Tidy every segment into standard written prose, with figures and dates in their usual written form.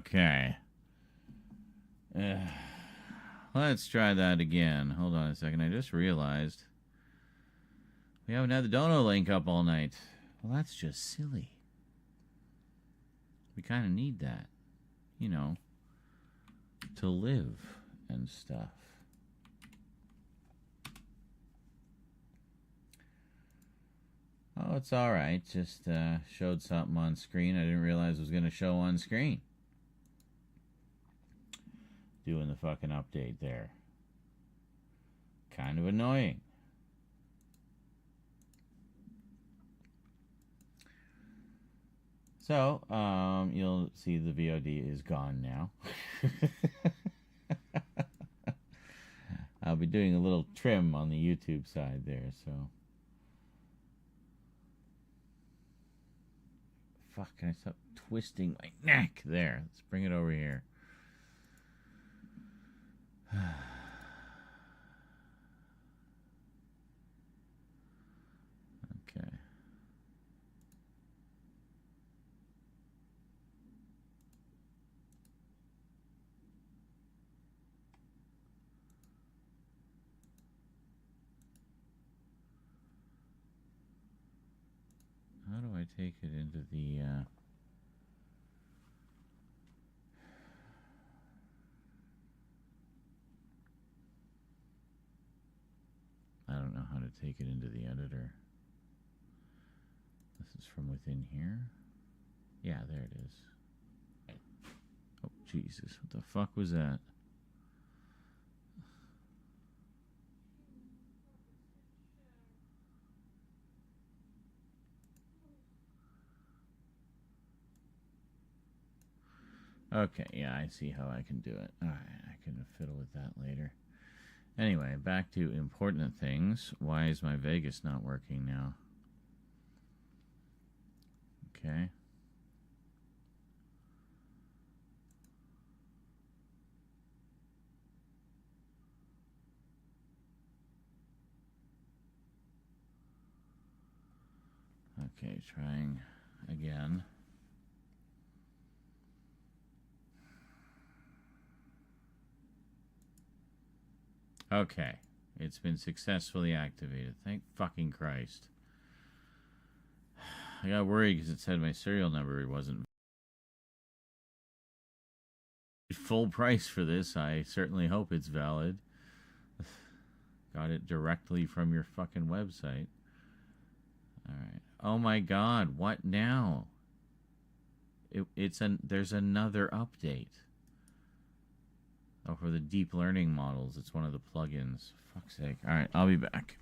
Okay. Let's try that again. Hold on a second. I just realized we haven't had the dono link up all night. Well, that's just silly. We kind of need that, you know, to live and stuff. Oh, it's all right. Just showed something on screen I didn't realize was going to show on screen. Doing the fucking update there. Kind of annoying. So, you'll see the VOD is gone now. I'll be doing a little trim on the YouTube side there, so. Fuck, can I stop twisting my neck? There, let's bring it over here. Okay. How do I take it into the... I don't know how to take it into the editor. This is from within here. Yeah, there it is. Oh, Jesus. What the fuck was that? Okay, yeah, I see how I can do it. Alright, I can fiddle with that later. Anyway, back to important things. Why is my Vegas not working now? Okay. Okay, trying again. Okay, it's been successfully activated. Thank fucking Christ. I got worried because it said my serial number wasn't full price for this. I certainly hope it's valid. Got it directly from your fucking website. Alright. Oh my god, what now? There's another update. Oh, for the deep learning models. It's one of the plugins. Fuck's sake. Alright, I'll be back.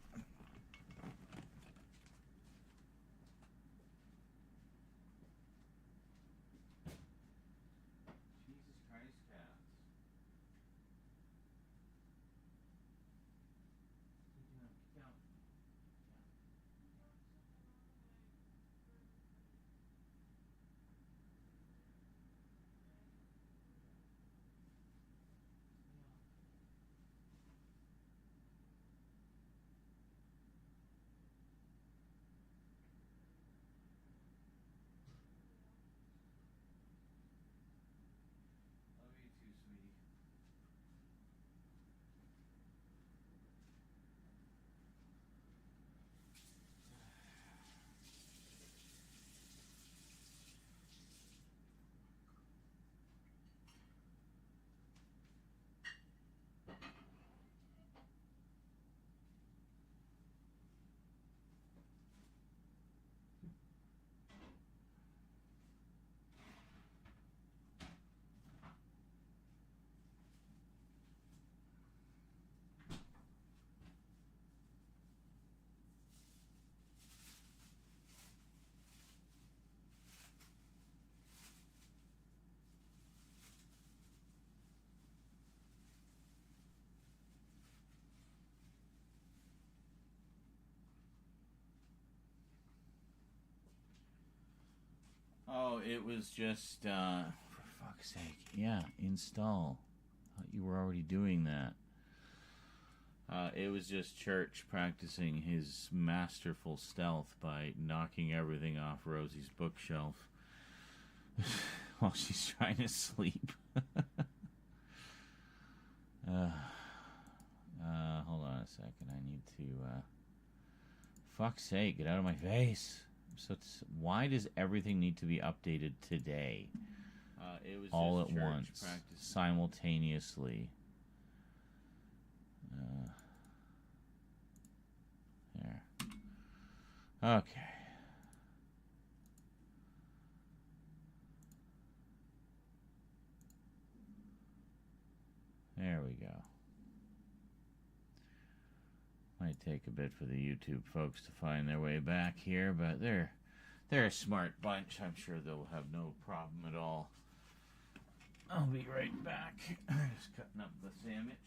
Jesus Christ, cats. Get down. Love you too, sweetie. Oh, it was just, for fuck's sake. Yeah, install. Thought you were already doing that. It was just Church practicing his masterful stealth by knocking everything off Rosie's bookshelf. while she's trying to sleep. Hold on a second. I need to... fuck's sake, get out of my face. Why does everything need to be updated today? It was all at once, simultaneously. There. Okay. There we go. Might take a bit for the YouTube folks to find their way back here, but they're a smart bunch. I'm sure they'll have no problem at all. I'll be right back. Just cutting up the sandwich.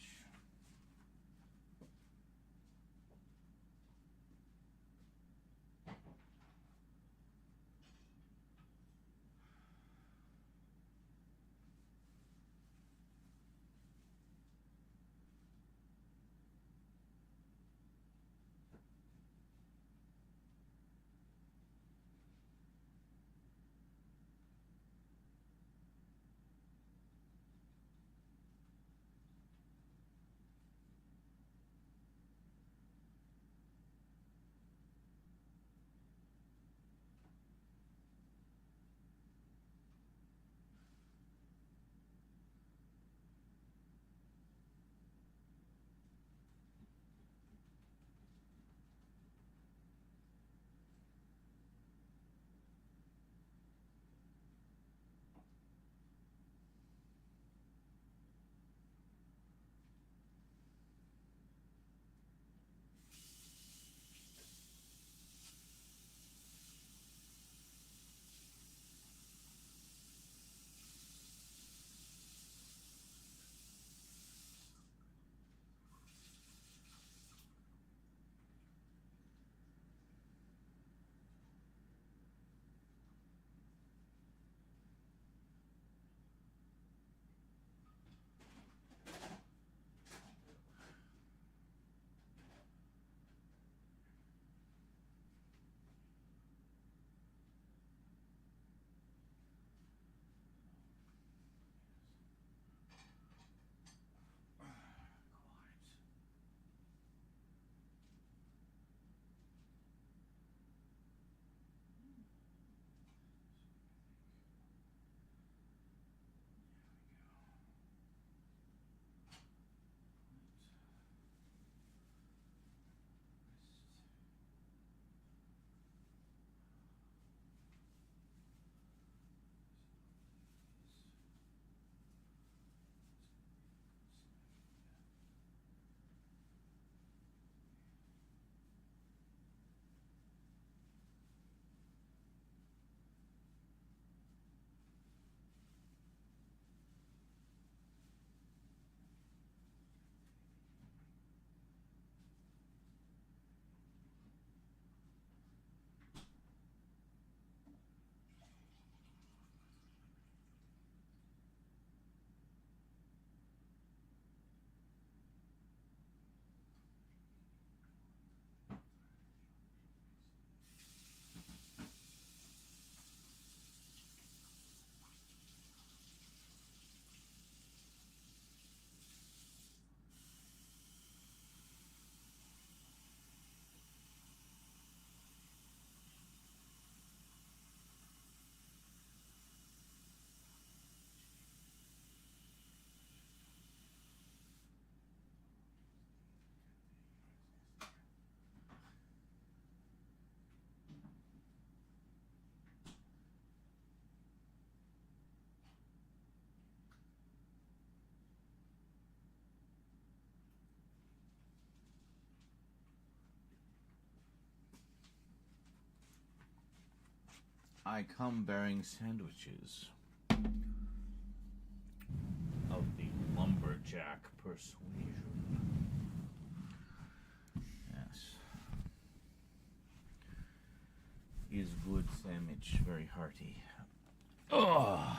I come bearing sandwiches of the lumberjack persuasion. Yes. Is good sandwich, very hearty. Oh.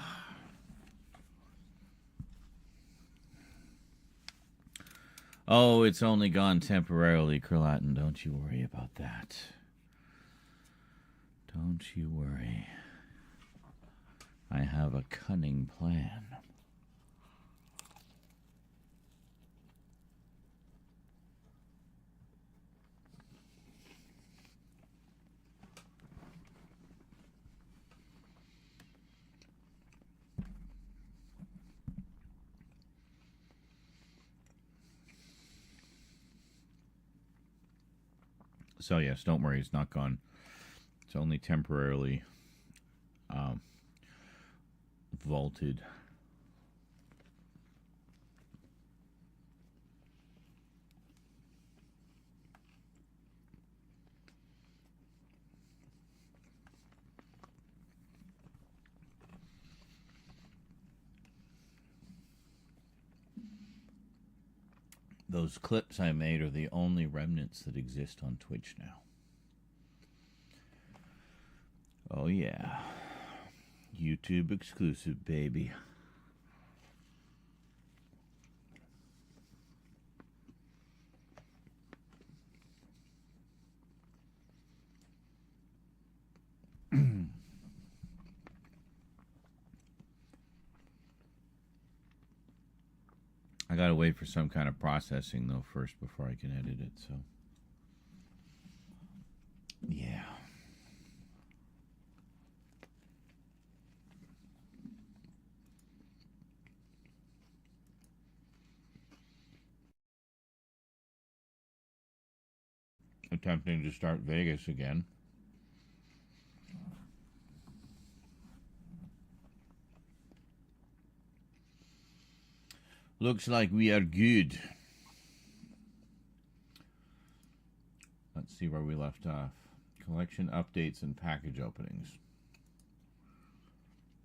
Oh, it's only gone temporarily, Curlatin. Don't you worry about that. Don't you worry. I have a cunning plan. So yes, don't worry, it's not gone. It's only temporarily vaulted. Those clips I made are the only remnants that exist on Twitch now. Oh yeah. YouTube exclusive, baby. I gotta wait for some kind of processing though first before I can edit it, so yeah. Attempting to start Vegas again. Looks like we are good. Let's see where we left off. Collection updates and package openings.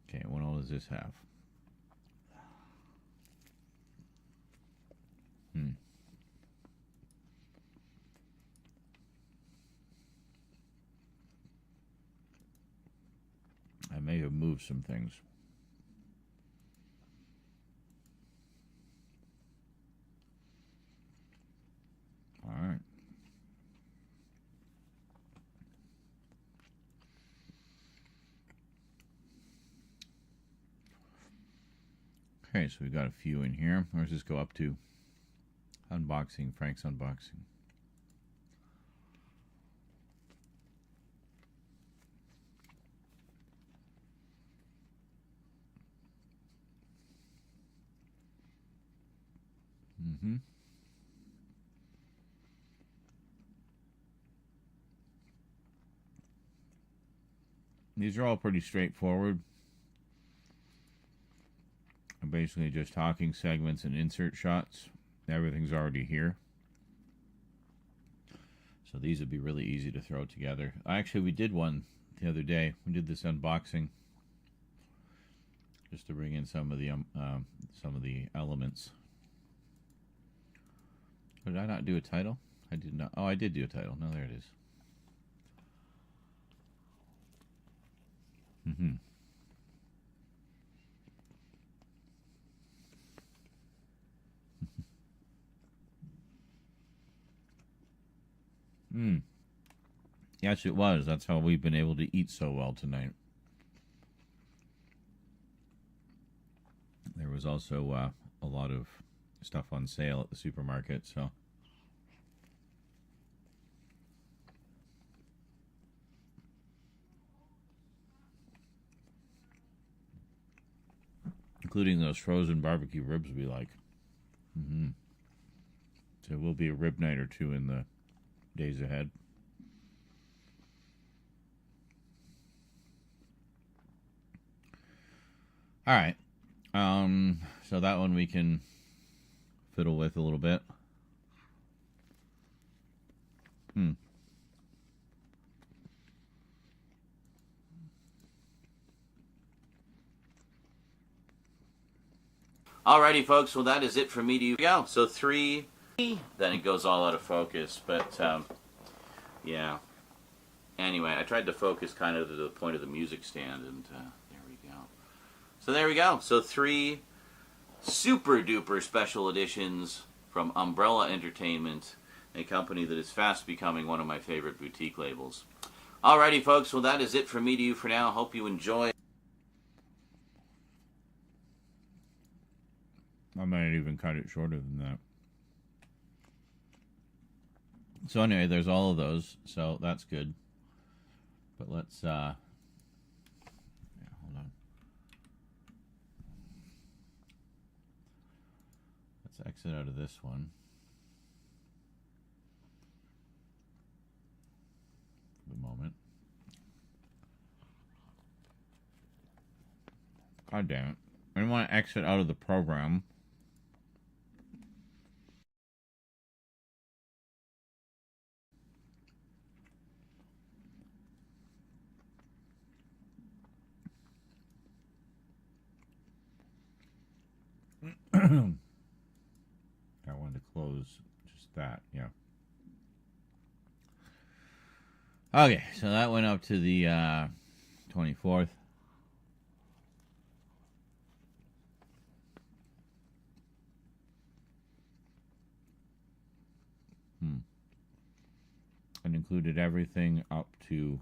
Okay, what all does this have? I may have moved some things. All right. Okay, so we've got a few in here. Where's this go up to? Unboxing, Frank's unboxing. These are all pretty straightforward. Basically just talking segments and insert shots. Everything's already here. So these would be really easy to throw together. Actually, we did one the other day. We did this unboxing just to bring in some of the elements. Did I not do a title? I did not. Oh, I did do a title. No, there it is. Yes, it was. That's how we've been able to eat so well tonight. There was also a lot of stuff on sale at the supermarket, so including those frozen barbecue ribs we like. So we'll be a rib night or two in the days ahead. All right. So that one we can fiddle with a little bit. Alrighty, folks. Well, that is it for me to go. So 3, then it goes all out of focus. But yeah. Anyway, I tried to focus kind of to the point of the music stand, and there we go. So there we go. So 3 super duper special editions from Umbrella Entertainment, a company that is fast becoming one of my favorite boutique labels. Alrighty, folks. Well, that is it from me to you for now. Hope you enjoy. I might even cut it shorter than that. So anyway, there's all of those, so that's good. But let's, hold on. Let's exit out of this one. For the moment. God damn it. I didn't want to exit out of the program. I wanted to close just that, yeah. Okay, so that went up to the 24th. And included everything up to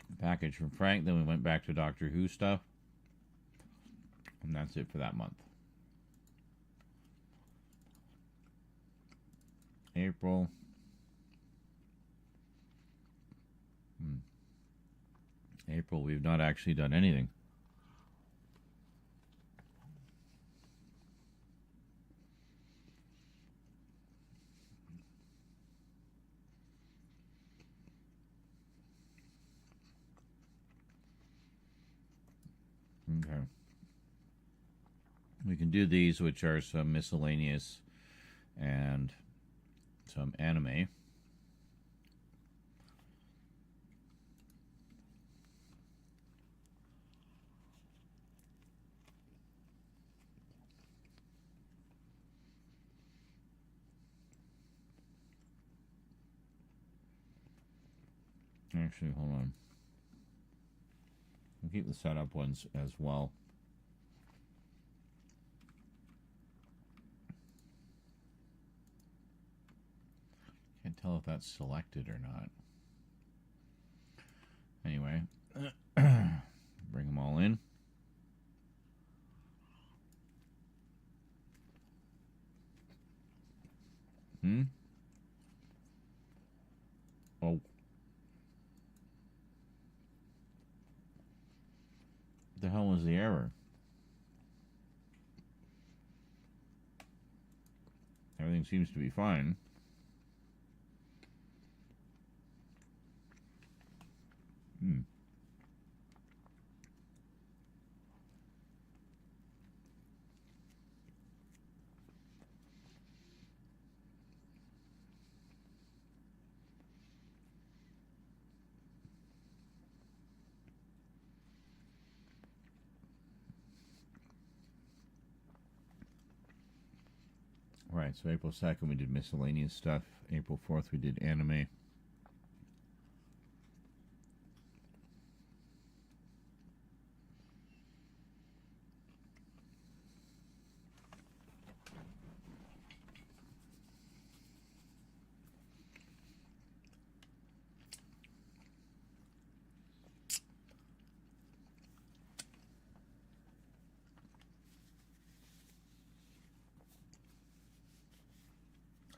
the package from Frank. Then we went back to Doctor Who stuff. And that's it for that month. April. April, we've not actually done anything. Okay. We can do these, which are some miscellaneous and some anime. Actually, hold on. We'll keep the setup ones as well. Can't tell if that's selected or not. Anyway, bring them all in. Oh. What the hell was the error? Everything seems to be fine. Right, so April 2nd we did miscellaneous stuff. April 4th we did anime.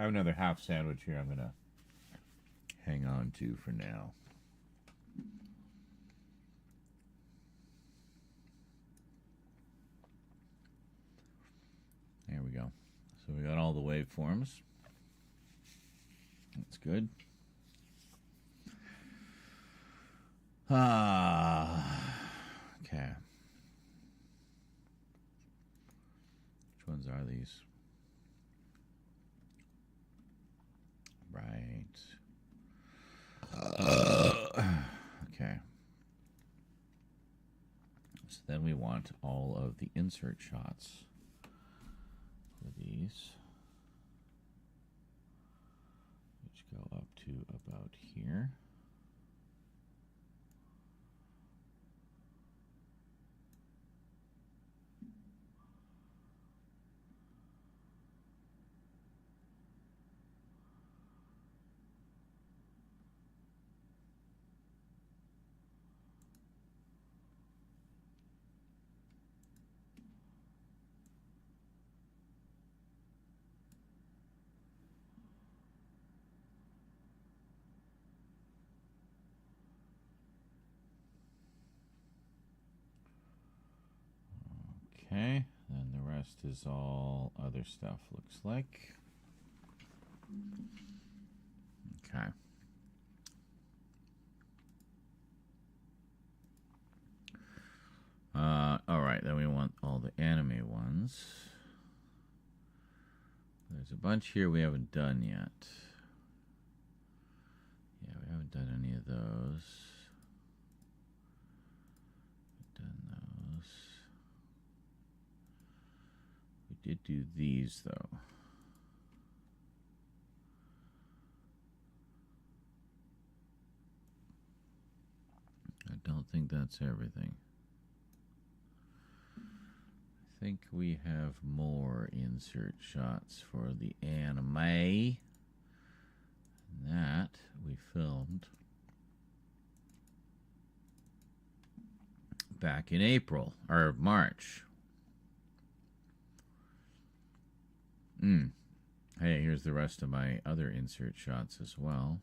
I have another half sandwich here I'm going to hang on to for now. There we go. So we got all the waveforms. That's good. Okay. Which ones are these? Right. Okay. So then we want all of the insert shots for these, which go up to about here. Okay, then the rest is all other stuff, looks like. Okay. All right, then we want all the anime ones. There's a bunch here we haven't done yet. Yeah, we haven't done any of those. We've done those. We did do these, though. I don't think that's everything. I think we have more insert shots for the anime. That we filmed back in April or March. Hey, here's the rest of my other insert shots as well.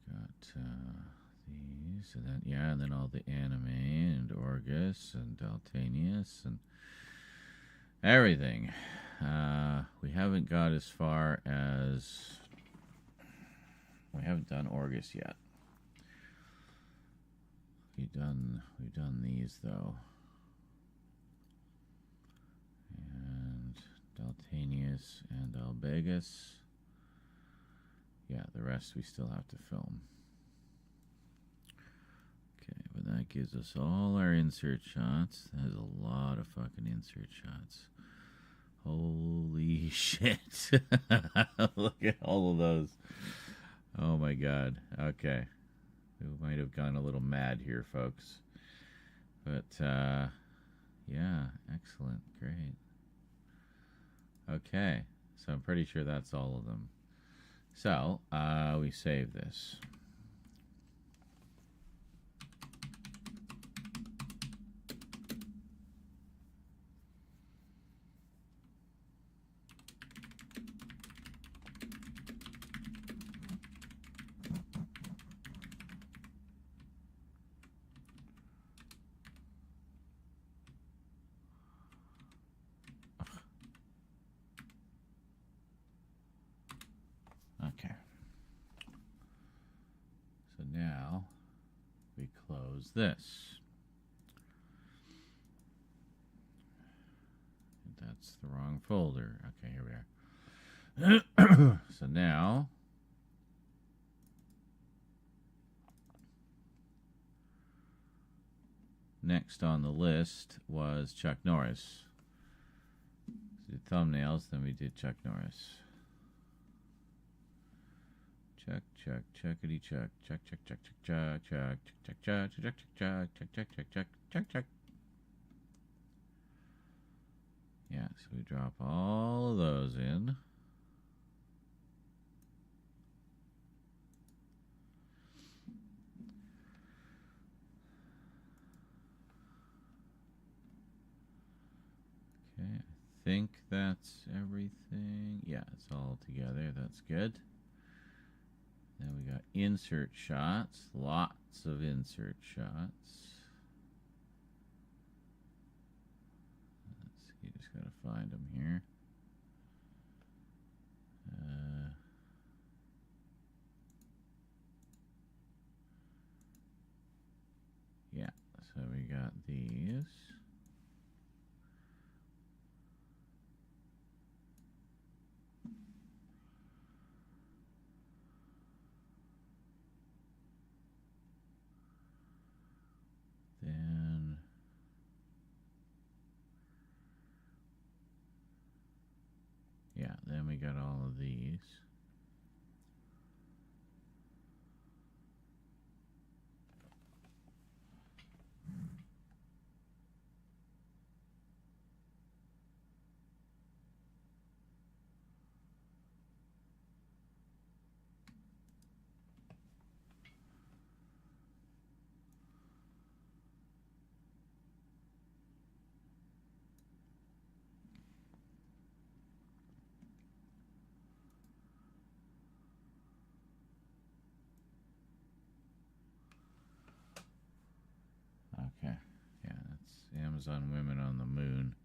Got these, and then and then all the anime and Orgus and Daltanius and everything. We haven't got as far as we haven't done Orgus yet. We've done these though, and Daltanius and Albegus. Yeah, the rest we still have to film. Okay, but that gives us all our insert shots. That is a lot of fucking insert shots. Holy shit. Look at all of those. Oh my god. Okay. We might have gone a little mad here, folks. But, yeah, excellent. Great. Okay. So I'm pretty sure that's all of them. So, we save this. Okay. So now we close this. That's the wrong folder. Okay, here we are. So now next on the list was Chuck Norris. We did thumbnails, then we did Chuck Norris. Check, check, checkity check, check, check, check, check, check, check, check, check, check, check, check, check, check, check, check, check. Yeah, so we drop all of those in. Okay, I think that's everything. Yeah, it's all together. That's good. Then we got insert shots. Lots of insert shots. Let's see, you just gotta find them here. Yeah, so we got these. Then then we got all of these. Amazon women on the moon.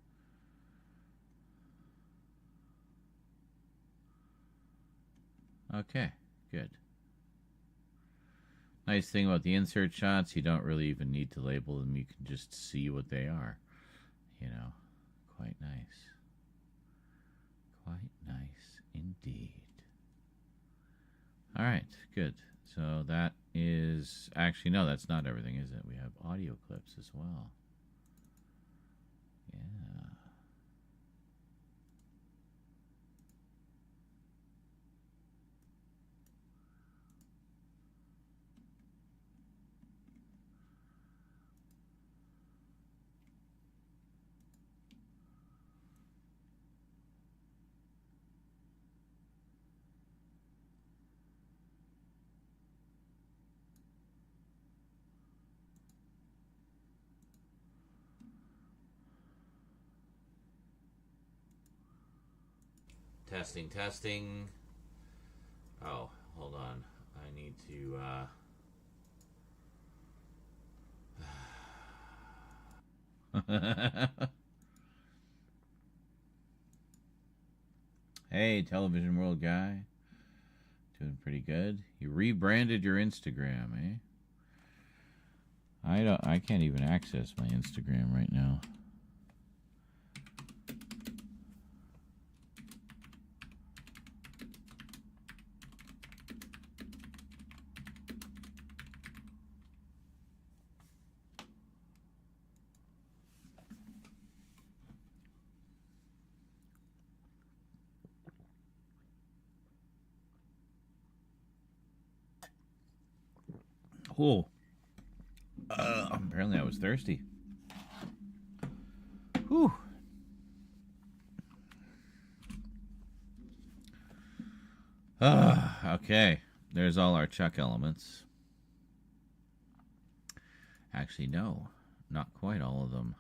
Okay, good. Nice thing about the insert shots, you don't really even need to label them. You can just see what they are. You know, quite nice. Quite nice indeed. All right, good. So that is... Actually, no, that's not everything, is it? We have audio clips as well. Yeah. Testing, testing. Oh, hold on. I need to... Hey, Television World guy. Doing pretty good. You rebranded your Instagram, eh? I can't even access my Instagram right now. Oh. Apparently I was thirsty. Whew. Okay. There's all our chuck elements. Actually, no. Not quite all of them.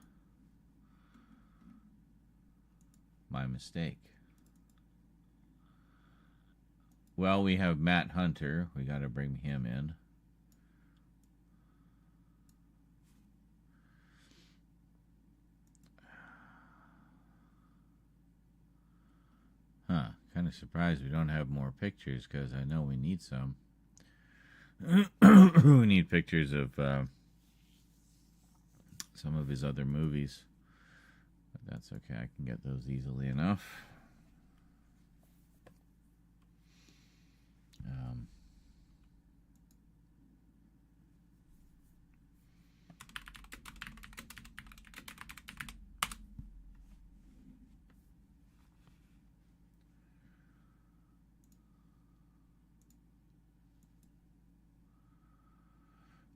My mistake. Well, we have Matt Hunter. We got to bring him in. Huh. Kind of surprised we don't have more pictures because I know we need some. We need pictures of some of his other movies. But that's okay. I can get those easily enough.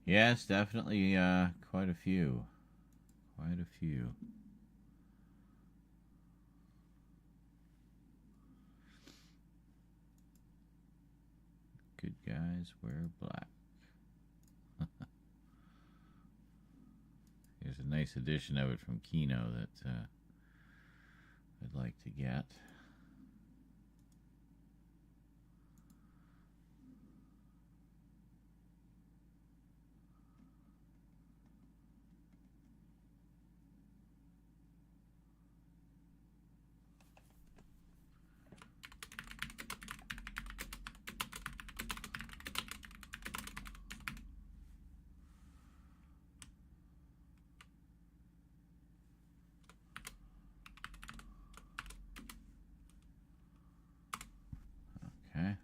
Yes, definitely quite a few. Quite a few. Good guys wear black. Here's a nice edition of it from Kino that I'd like to get. Okay.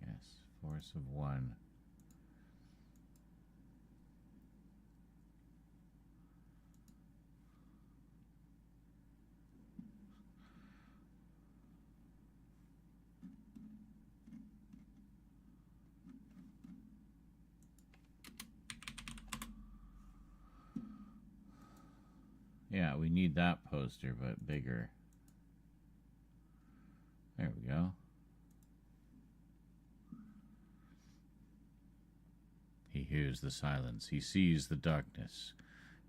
Yes, force of one. Yeah, we need that poster, but bigger. There we go. He hears the silence. He sees the darkness.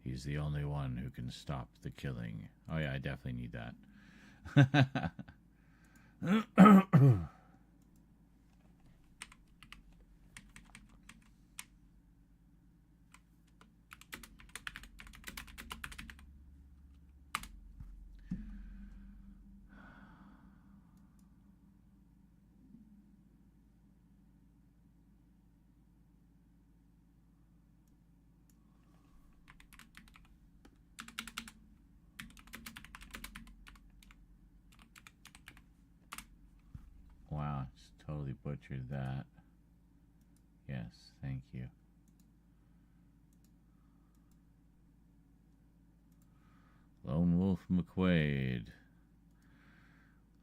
He's the only one who can stop the killing. Oh yeah, I definitely need that. totally butchered that. Yes, thank you. Lone Wolf McQuaid.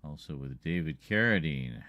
Also with David Carradine.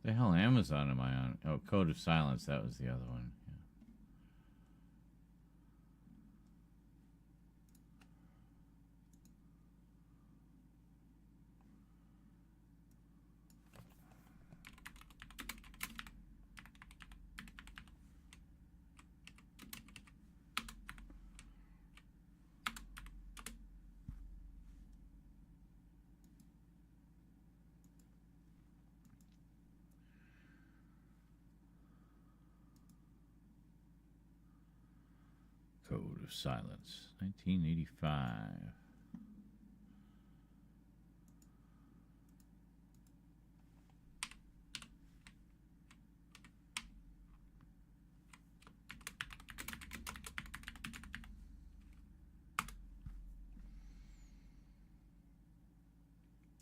The hell Amazon am I on? Oh, Code of Silence, that was the other one. Code of Silence, 1985.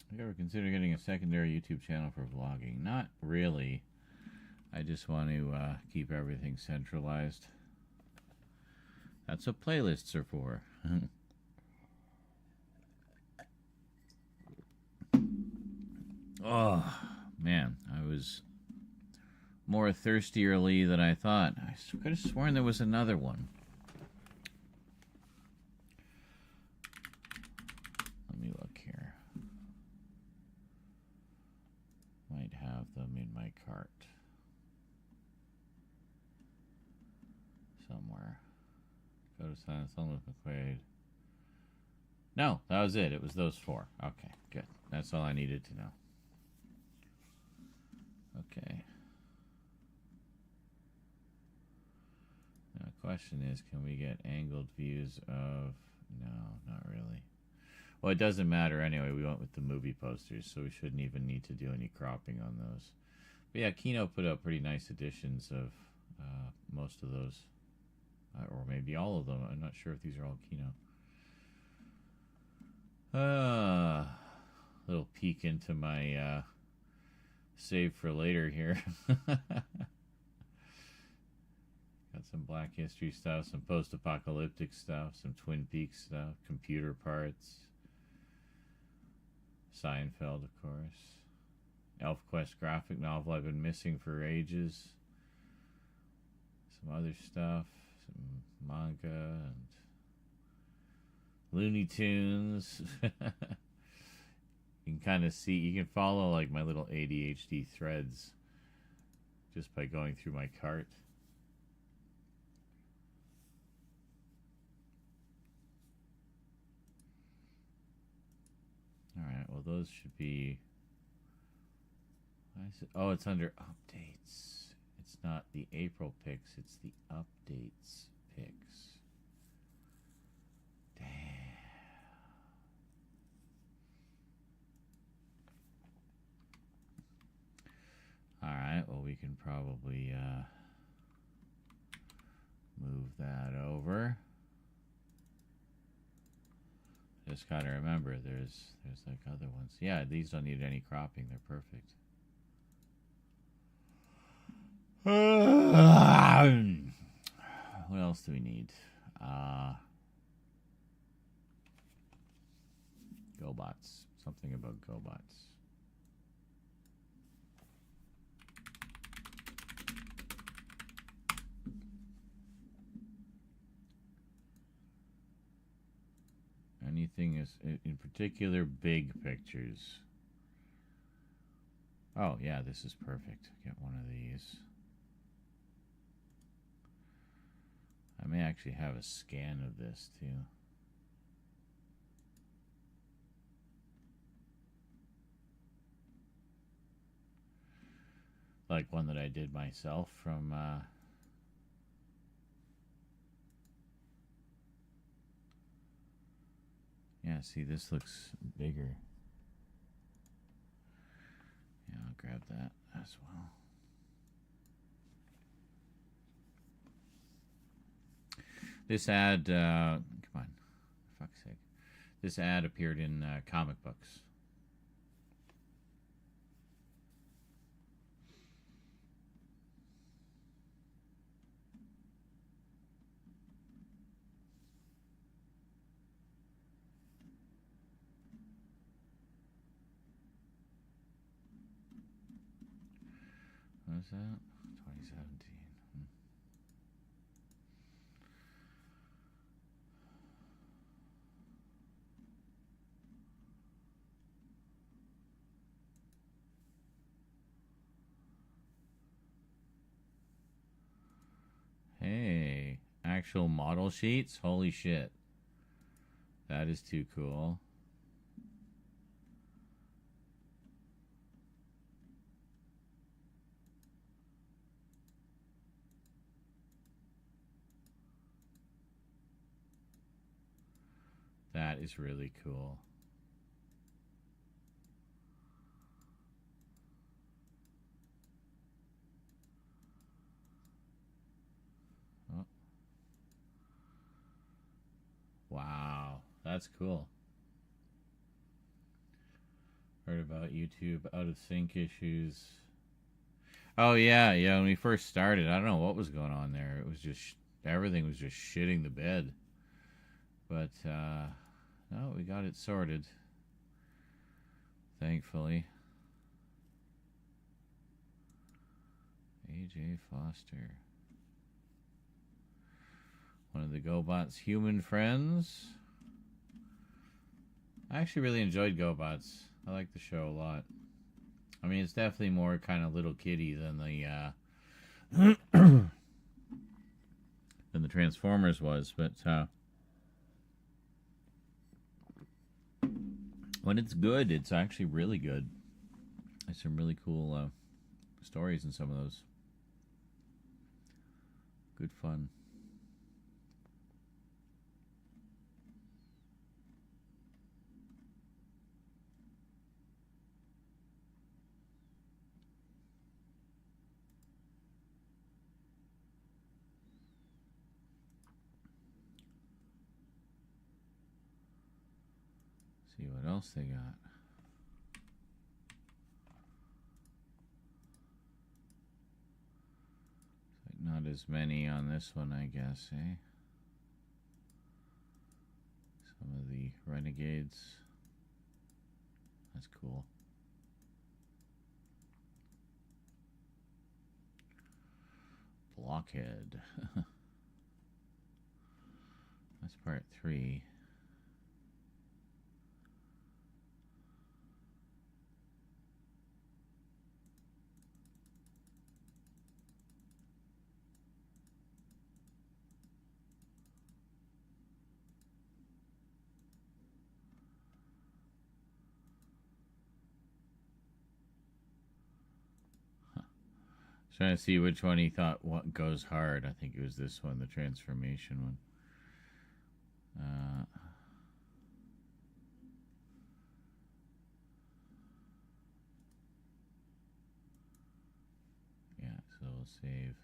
Have you ever considered getting a secondary YouTube channel for vlogging? Not really. I just want to keep everything centralized. That's what playlists are for. Oh, man. I was more thirstierly than I thought. I could have sworn there was another one. Let me look here. Might have them in my cart somewhere. Go to Silence, Lone Wolf McQuaid. No, that was it. It was those four. Okay, good. That's all I needed to know. Okay. Now, the question is, can we get angled views of... No, not really. Well, it doesn't matter anyway. We went with the movie posters, so we shouldn't even need to do any cropping on those. But yeah, Kino put up pretty nice editions of most of those. Or maybe all of them. I'm not sure if these are all Kino. Little peek into my save for later here. Got some Black History stuff, some post-apocalyptic stuff, some Twin Peaks stuff, computer parts. Seinfeld, of course. ElfQuest graphic novel I've been missing for ages. Some other stuff. Manga and Looney Tunes. You can kind of see, you can follow like my little ADHD threads just by going through my cart. Alright, well those should be... Oh, it's under updates. It's not the April picks, it's the updates picks. Damn. Alright, well we can probably move that over. Just gotta remember there's like other ones. Yeah, these don't need any cropping, they're perfect. What else do we need? GoBots. Something about GoBots. anything, in particular big pictures. Oh, yeah, this is perfect. Get one of these. I may actually have a scan of this, too. Like one that I did myself from... Yeah, see, this looks bigger. Yeah, I'll grab that as well. This ad, come on, for fuck's sake. This ad appeared in comic books. What was that? 2017. Hey, actual model sheets? Holy shit. That is too cool. That is really cool. Oh. Wow, that's cool. Heard about YouTube out of sync issues. Oh yeah, when we first started, I don't know what was going on there. It was just everything was just shitting the bed. But no, we got it sorted. Thankfully. AJ Foster. One of the GoBots' human friends. I actually really enjoyed GoBots. I like the show a lot. I mean, it's definitely more kind of little kiddie than the than the Transformers was, but when it's good, it's actually really good. There's some really cool stories in some of those. Good fun. See what else they got. Like not as many on this one, I guess, eh? Some of the Renegades. That's cool. Blockhead. That's part 3. Trying to see which one he thought what goes hard. I think it was this one, the transformation one. Yeah, so we'll save.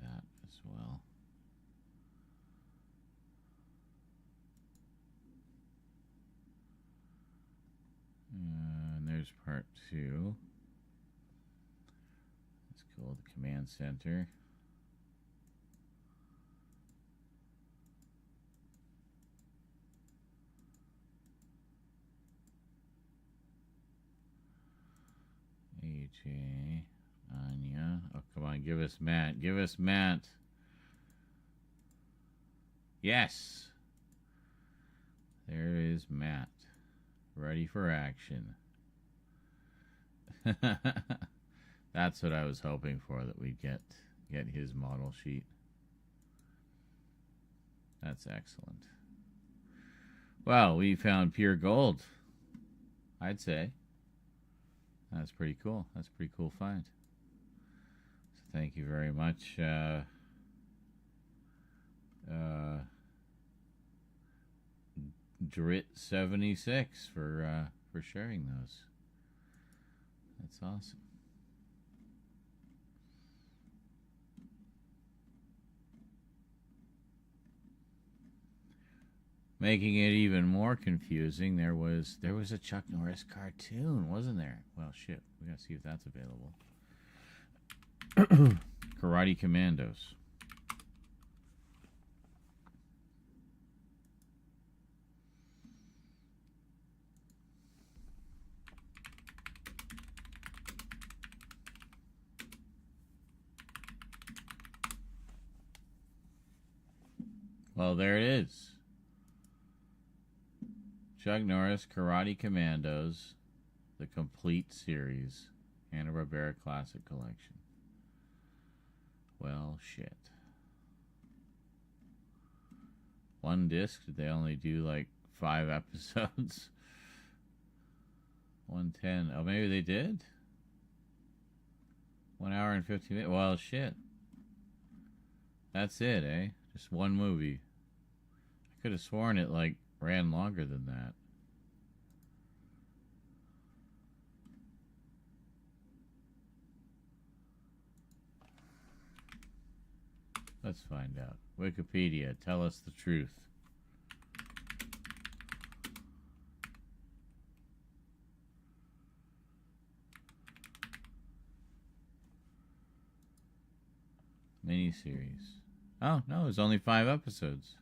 That as well. And there's part 2. That's cool, the command center. AJ Anya. Oh, come on. Give us Matt. Give us Matt. Yes. There is Matt. Ready for action. That's what I was hoping for, that we'd get his model sheet. That's excellent. Well, we found pure gold, I'd say. That's pretty cool. That's a pretty cool find. So thank you very much, Drit76 for sharing those. That's awesome. Making it even more confusing, there was a Chuck Norris cartoon, wasn't there? Well, shit, we gotta see if that's available. Karate Commandos. Well, there it is. Chuck Norris, Karate Commandos, the complete series, Hanna-Barbera Classic Collection. Well, shit. One disc? Did they only do like 5 episodes? 110. Oh, maybe they did? 1 hour and 50 minutes. Well, shit. That's it, eh? Just one movie. I could have sworn it like ran longer than that. Let's find out. Wikipedia, tell us the truth. Miniseries. Oh, no, it was only 5 episodes.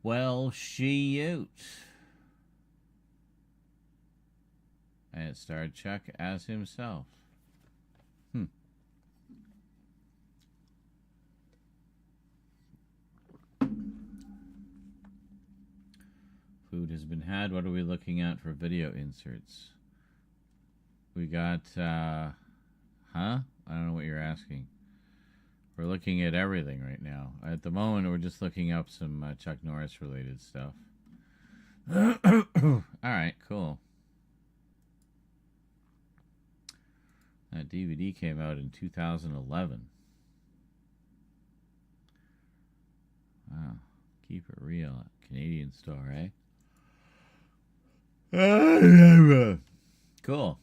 Well, shoot. And it starred Chuck as himself. Food has been had. What are we looking at for video inserts? We got, huh? I don't know what you're asking. We're looking at everything right now. At the moment, we're just looking up some Chuck Norris related stuff. Alright, cool. That DVD came out in 2011. Wow. Keep it real. Canadian store, eh? Cool.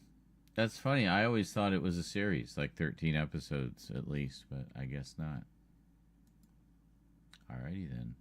That's funny. I always thought it was a series, like 13 episodes at least, but I guess not. Alrighty then.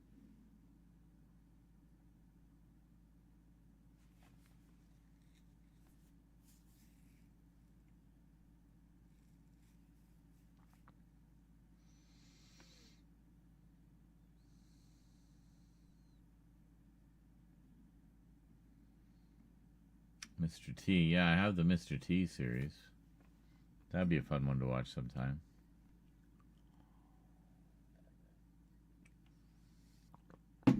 Mr. T. Yeah, I have the Mr. T series. That'd be a fun one to watch sometime. Good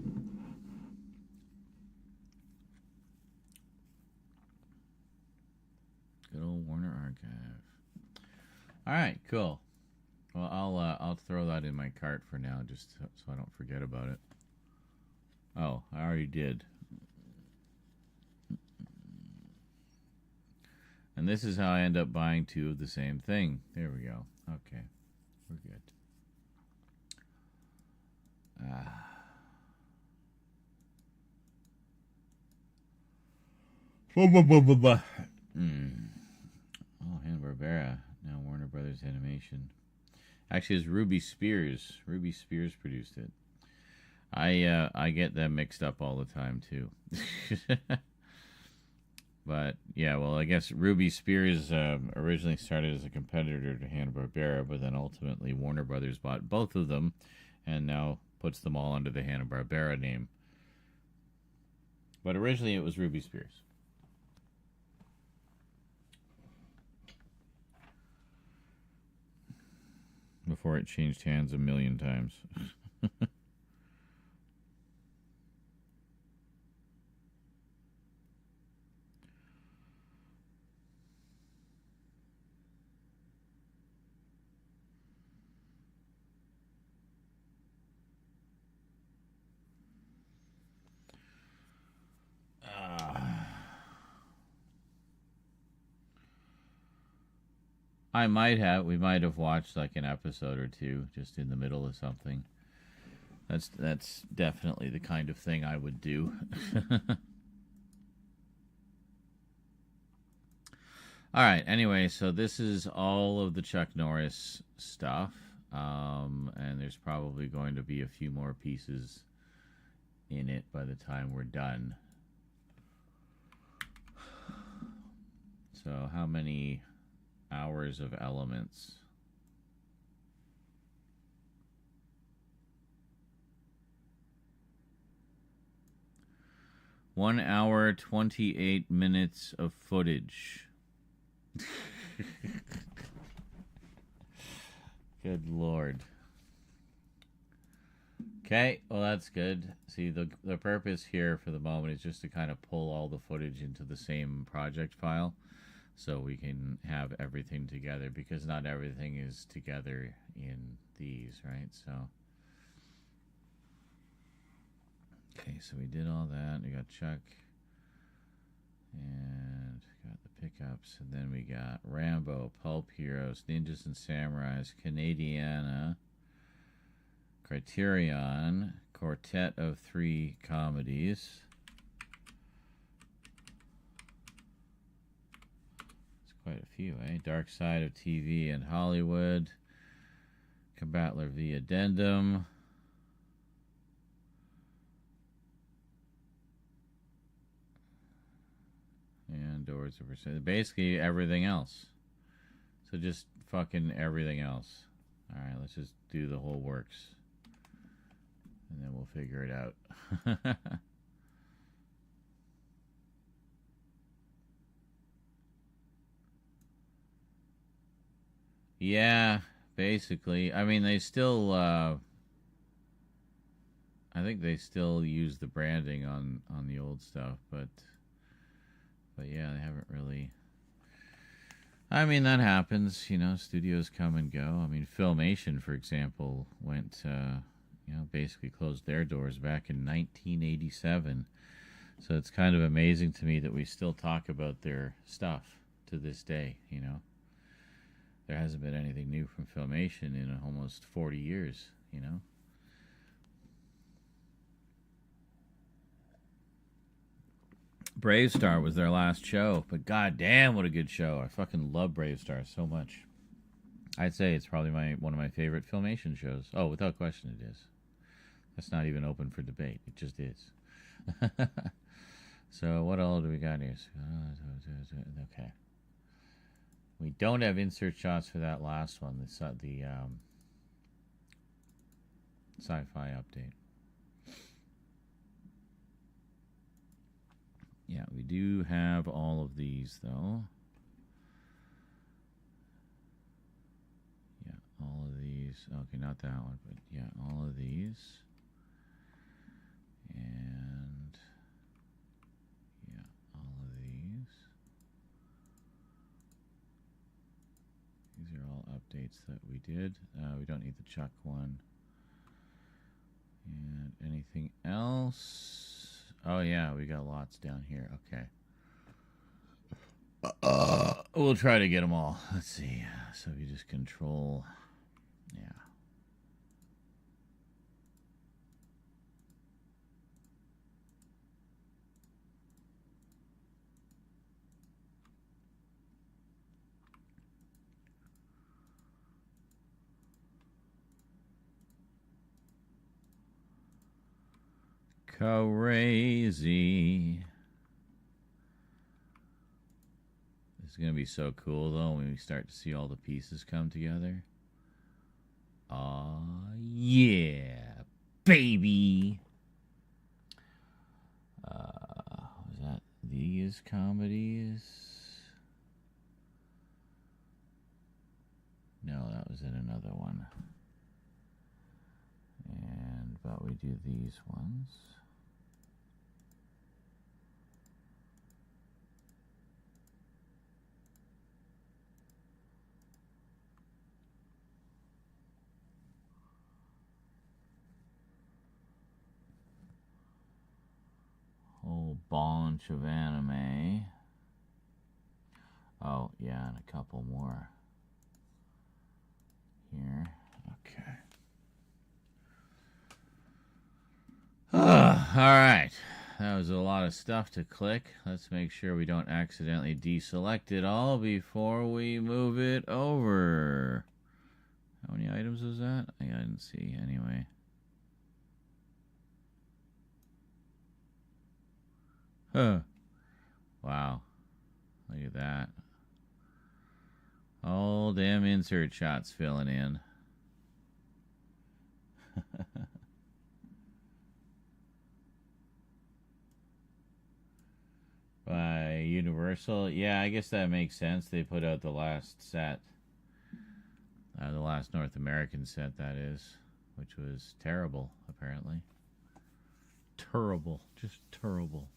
old Warner Archive. All right, cool. Well, I'll throw that in my cart for now, just so I don't forget about it. Oh, I already did. And this is how I end up buying 2 of the same thing. There we go. Okay. We're good. Oh, Hanna-Barbera. Now Warner Brothers Animation. Actually, it's Ruby Spears. Ruby Spears produced it. I get them mixed up all the time, too. But, yeah, well, I guess Ruby Spears originally started as a competitor to Hanna-Barbera, but then ultimately Warner Brothers bought both of them and now puts them all under the Hanna-Barbera name. But originally it was Ruby Spears. before it changed hands a million times. We might have watched like an episode or two just in the middle of something. That's definitely the kind of thing I would do. All right, anyway, so this is all of the Chuck Norris stuff. And there's probably going to be a few more pieces in it by the time we're done. So how many hours of elements? One hour, 28 minutes of footage. Good Lord. Okay, well that's good. See, the purpose here for the moment is just to kind of pull all the footage into the same project file so we can have everything together, because not everything is together in these, right? So, okay, so we did all that. We got Chuck and got the pickups, and then we got Rambo, Pulp Heroes, Ninjas and Samurais, Canadiana, Criterion, Quartet of Three Comedies. It's quite a few, eh? Dark Side of TV and Hollywood, Combatler v. Addendum, and Doors of Percent. Basically everything else. So just fucking everything else. Alright, let's just do the whole works. And then we'll figure it out. Yeah, basically. I mean, they still... I think they still use the branding on the old stuff, but yeah, they haven't really... I mean, that happens, you know, studios come and go. I mean, Filmation, for example, went, you know, basically closed their doors back in 1987. So it's kind of amazing to me that we still talk about their stuff to this day, you know. There hasn't been anything new from Filmation in almost 40 years, you know. Brave Star was their last show, but goddamn, what a good show! I fucking love Brave Star so much. I'd say it's probably one of my favorite Filmation shows. Oh, without question, it is. That's not even open for debate. It just is. So what all do we got here? Okay. We don't have insert shots for that last one. The sci-fi update. Yeah, we do have all of these, though. Yeah, all of these. Okay, not that one, but yeah, all of these. And yeah, all of these. These are all updates that we did. We don't need the Chuck one. And anything else? Oh yeah, we got lots down here. Okay. We'll try to get them all. Let's see. So if you just control, yeah. Crazy. This is going to be so cool, though, when we start to see all the pieces come together. Aw, yeah, baby. Was that these comedies? No, that was in another one. do these ones. Whole bunch of anime. Oh, yeah, and a couple more here. Okay. All right. That was a lot of stuff to click. Let's make sure we don't accidentally deselect it all before we move it over. How many items was that? I didn't see anyway. Huh. Wow. Look at that. All damn insert shots filling in. By Universal. Yeah, I guess that makes sense. They put out the last set. The last North American set, that is. Which was terrible, apparently. Terrible. Just terrible.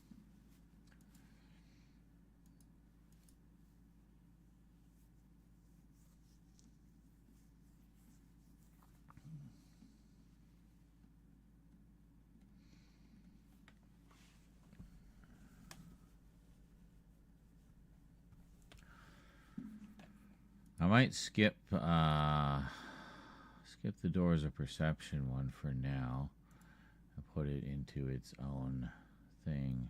I might skip the Doors of Perception one for now and put it into its own thing.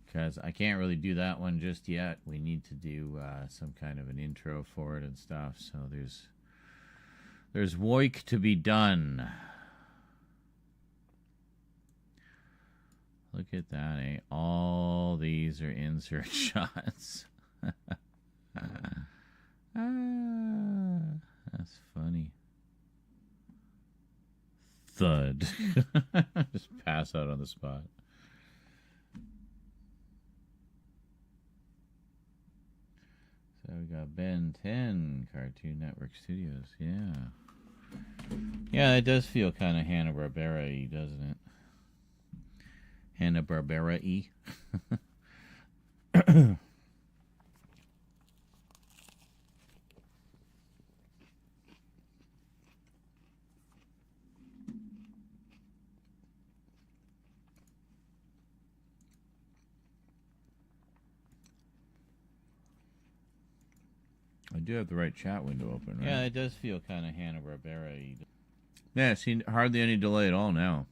Because I can't really do that one just yet. We need to do some kind of an intro for it and stuff. So there's work to be done. Look at that, eh? All these are insert shots. That's funny. Thud. Just pass out on the spot. So we got Ben 10, Cartoon Network Studios. Yeah. Yeah, it does feel kind of Hanna-Barbera-y, doesn't it? Hanna-Barbera-y. I do have the right chat window open, right? Yeah, it does feel kind of Hanna-Barbera-y. Yeah, see, hardly any delay at all now.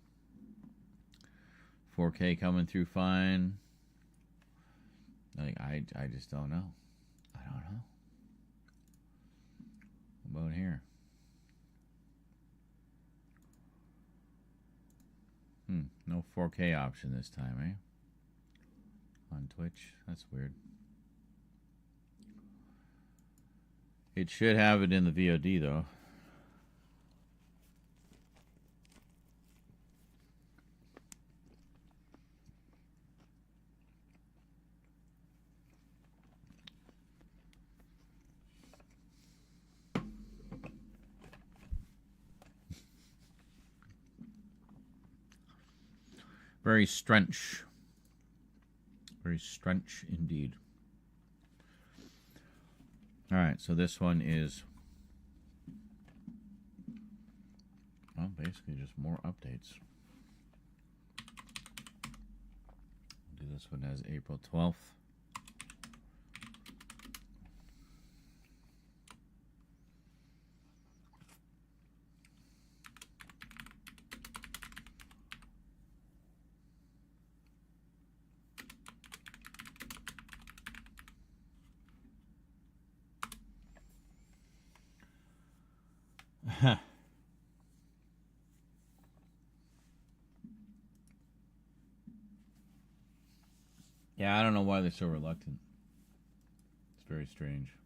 4K coming through fine. Like, I just don't know. I don't know. What about here? No 4K option this time, eh? On Twitch. That's weird. It should have it in the VOD, though. Very strange. Very strange indeed. All right, so this one is, well, basically just more updates. Do this one as April 12th. Yeah, I don't know why they're so reluctant. It's very strange.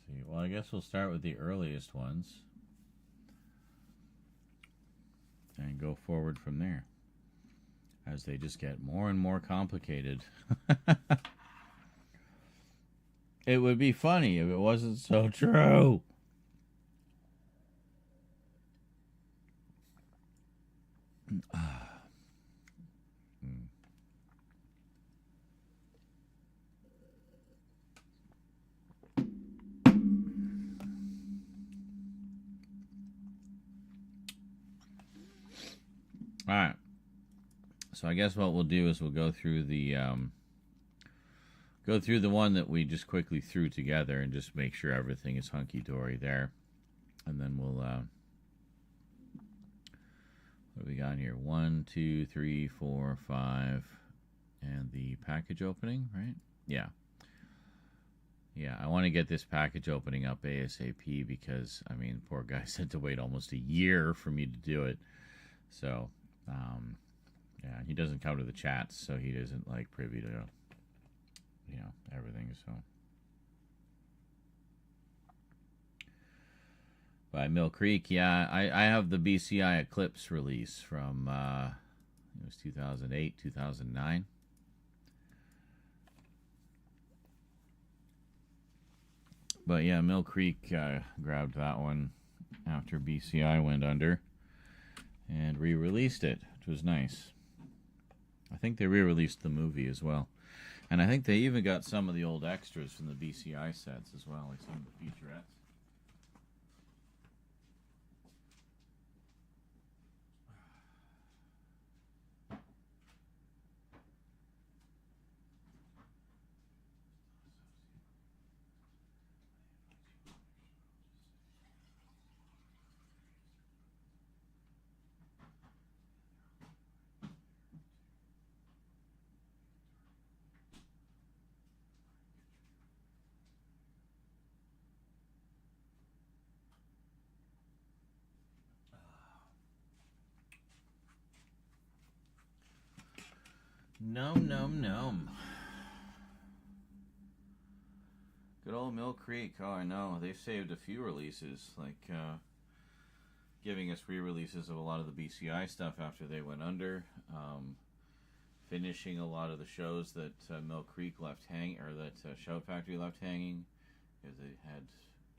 see. Well, I guess we'll start with the earliest ones and go forward from there as they just get more and more complicated. It would be funny if it wasn't so true. All right. So I guess what we'll do is we'll go through the one that we just quickly threw together and just make sure everything is hunky-dory there. And then we'll what do we got here? 1, 2, 3, 4, 5, and the package opening, right? Yeah. Yeah, I want to get this package opening up ASAP because, I mean, poor guys had to wait almost a year for me to do it. So, yeah, he doesn't come to the chats, so he isn't, like, privy to, you know, everything, so. By Mill Creek, yeah, I have the BCI Eclipse release from, it was 2008, 2009. But yeah, Mill Creek grabbed that one after BCI went under and re-released it, which was nice. I think they re-released the movie as well. And I think they even got some of the old extras from the BCI sets as well, like some of the featurettes. Nom. Good old Mill Creek. Oh, I know. They've saved a few releases, like giving us re-releases of a lot of the BCI stuff after they went under. Finishing a lot of the shows that Mill Creek left hanging, or that Shout Factory left hanging, because they had,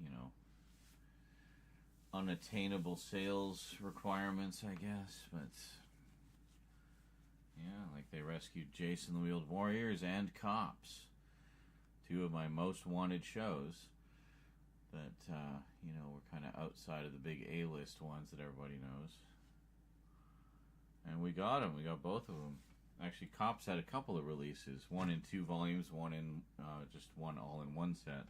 you know, unattainable sales requirements, I guess. But yeah, like they rescued Jason the Wheeled Warriors and Cops, two of my most wanted shows that, you know, were kind of outside of the big A-list ones that everybody knows. And we got them. We got both of them. Actually, Cops had a couple of releases, one in 2 volumes, one in just one all-in-one set.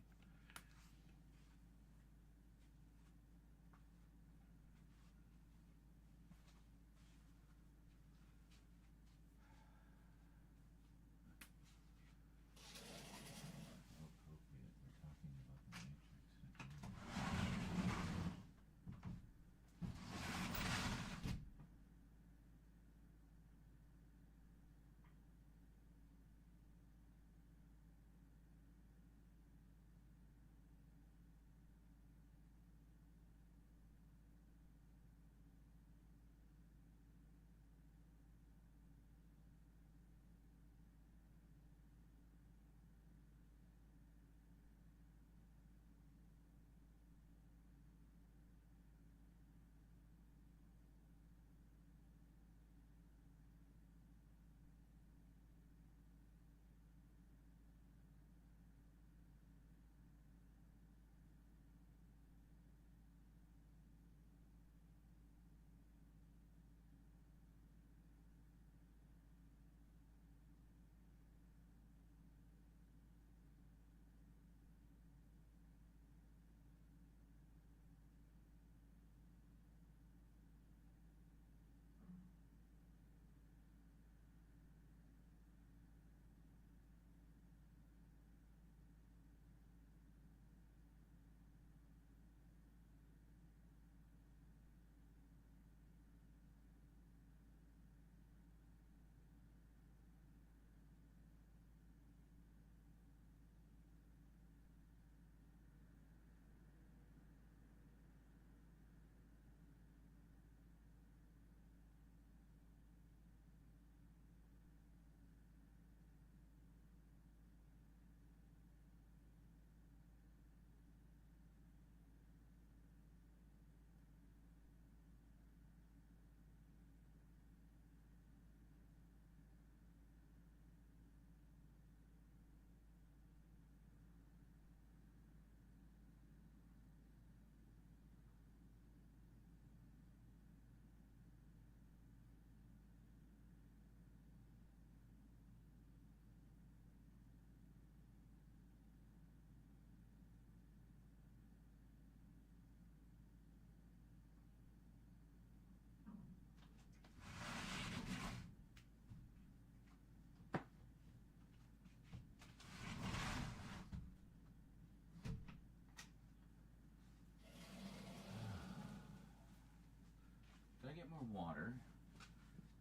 get more water?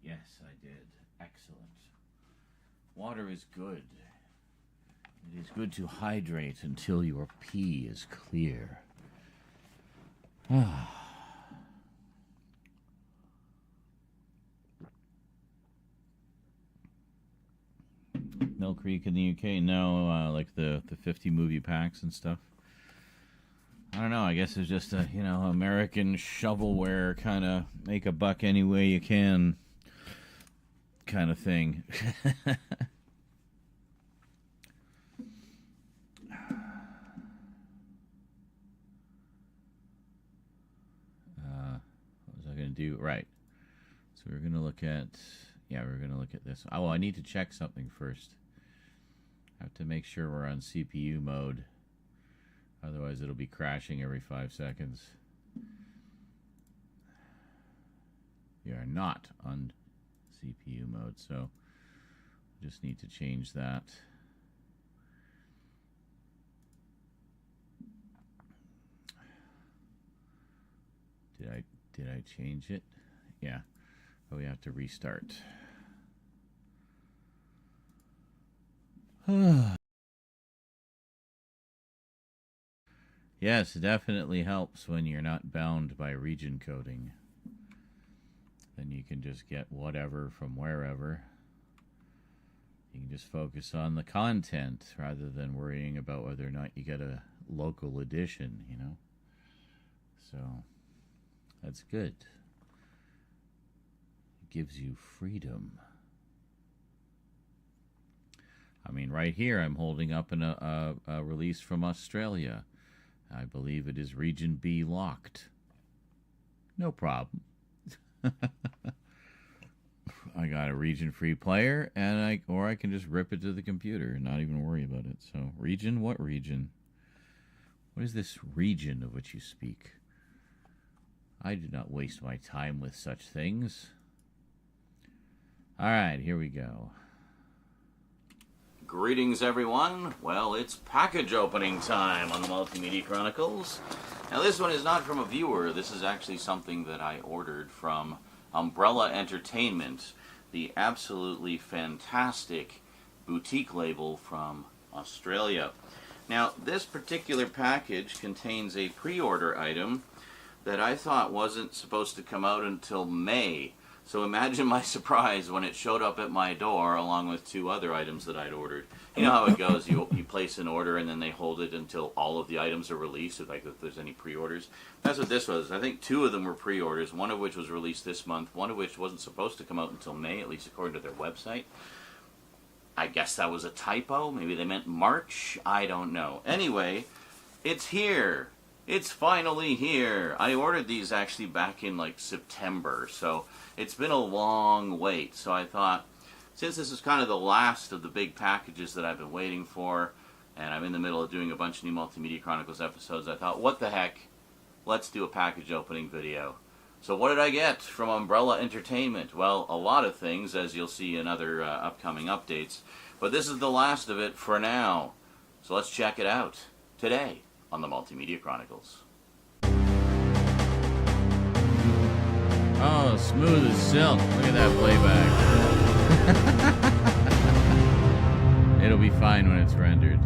Yes, I did. Excellent. Water is good. It is good to hydrate until your pee is clear. Mill Creek in the UK? No, like the 50 movie packs and stuff. I don't know. I guess it's just a, you know, American shovelware kind of make a buck any way you can kind of thing. What was I going to do? Right. So we're going to look at, we're going to look at this. Oh, I need to check something first. I have to make sure we're on CPU mode. Otherwise, it'll be crashing every 5 seconds. We are not on CPU mode, so just need to change that. Did I change it? Yeah. Oh, we have to restart. Yes, it definitely helps when you're not bound by region coding. Then you can just get whatever from wherever. You can just focus on the content rather than worrying about whether or not you get a local edition, you know? So, that's good. It gives you freedom. I mean, right here I'm holding up a release from Australia. I believe it is Region B locked. No problem. I got a region-free player, and I can just rip it to the computer and not even worry about it. So, region? What region? What is this region of which you speak? I do not waste my time with such things. All right, here we go. Greetings, everyone. Well, it's package opening time on the Multimedia Chronicles. Now, this one is not from a viewer. This is actually something that I ordered from Umbrella Entertainment, the absolutely fantastic boutique label from Australia. Now, this particular package contains a pre-order item that I thought wasn't supposed to come out until May. So imagine my surprise when it showed up at my door along with 2 other items that I'd ordered. You know how it goes. You place an order and then they hold it until all of the items are released, like if there's any pre-orders. That's what this was. I think 2 of them were pre-orders, one of which was released this month, one of which wasn't supposed to come out until May, at least according to their website. I guess that was a typo. Maybe they meant March. I don't know. Anyway, it's here. It's finally here. I ordered these actually back in like September, so it's been a long wait. So I thought, since this is kind of the last of the big packages that I've been waiting for, and I'm in the middle of doing a bunch of new Multimedia Chronicles episodes, I thought, what the heck, let's do a package opening video. So what did I get from Umbrella Entertainment? Well, a lot of things, as you'll see in other upcoming updates, but this is the last of it for now. So let's check it out today on the Multimedia Chronicles. Oh, smooth as silk. Look at that playback. It'll be fine when it's rendered.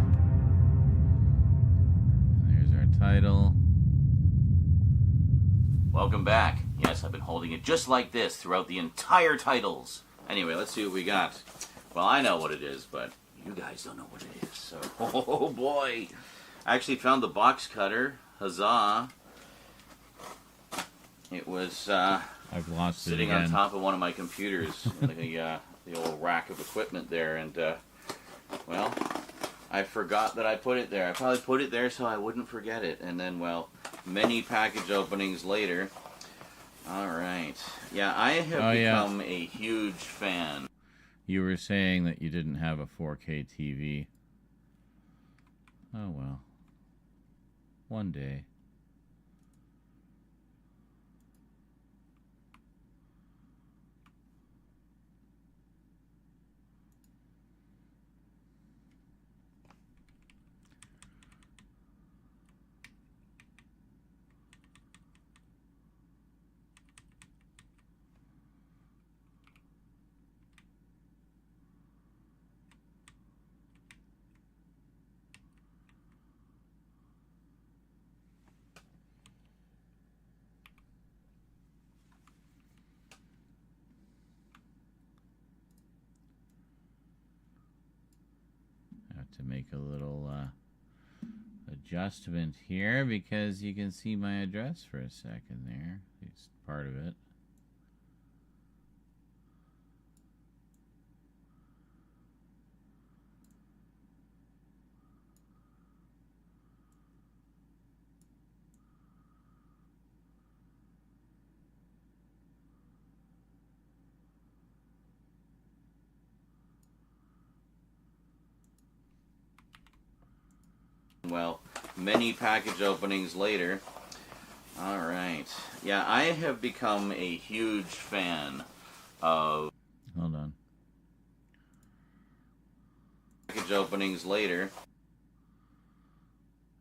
There's our title. Welcome back. Yes, I've been holding it just like this throughout the entire titles. Anyway, let's see what we got. Well, I know what it is, but you guys don't know what it is. So, oh boy. I actually found the box cutter. Huzzah. It was I've lost sitting it again. on top of one of my computers in the old rack of equipment there, and well, I forgot that I put it there. I probably put it there so I wouldn't forget it, and then, well, many package openings later. Alright. Yeah, I have become a huge fan. You were saying that you didn't have a 4K TV. Oh well. One day. to make a little adjustment here because you can see my address for a second there. It's part of it. Well, many package openings later. All right. Yeah, I have become a huge fan of... Hold on. Package openings later.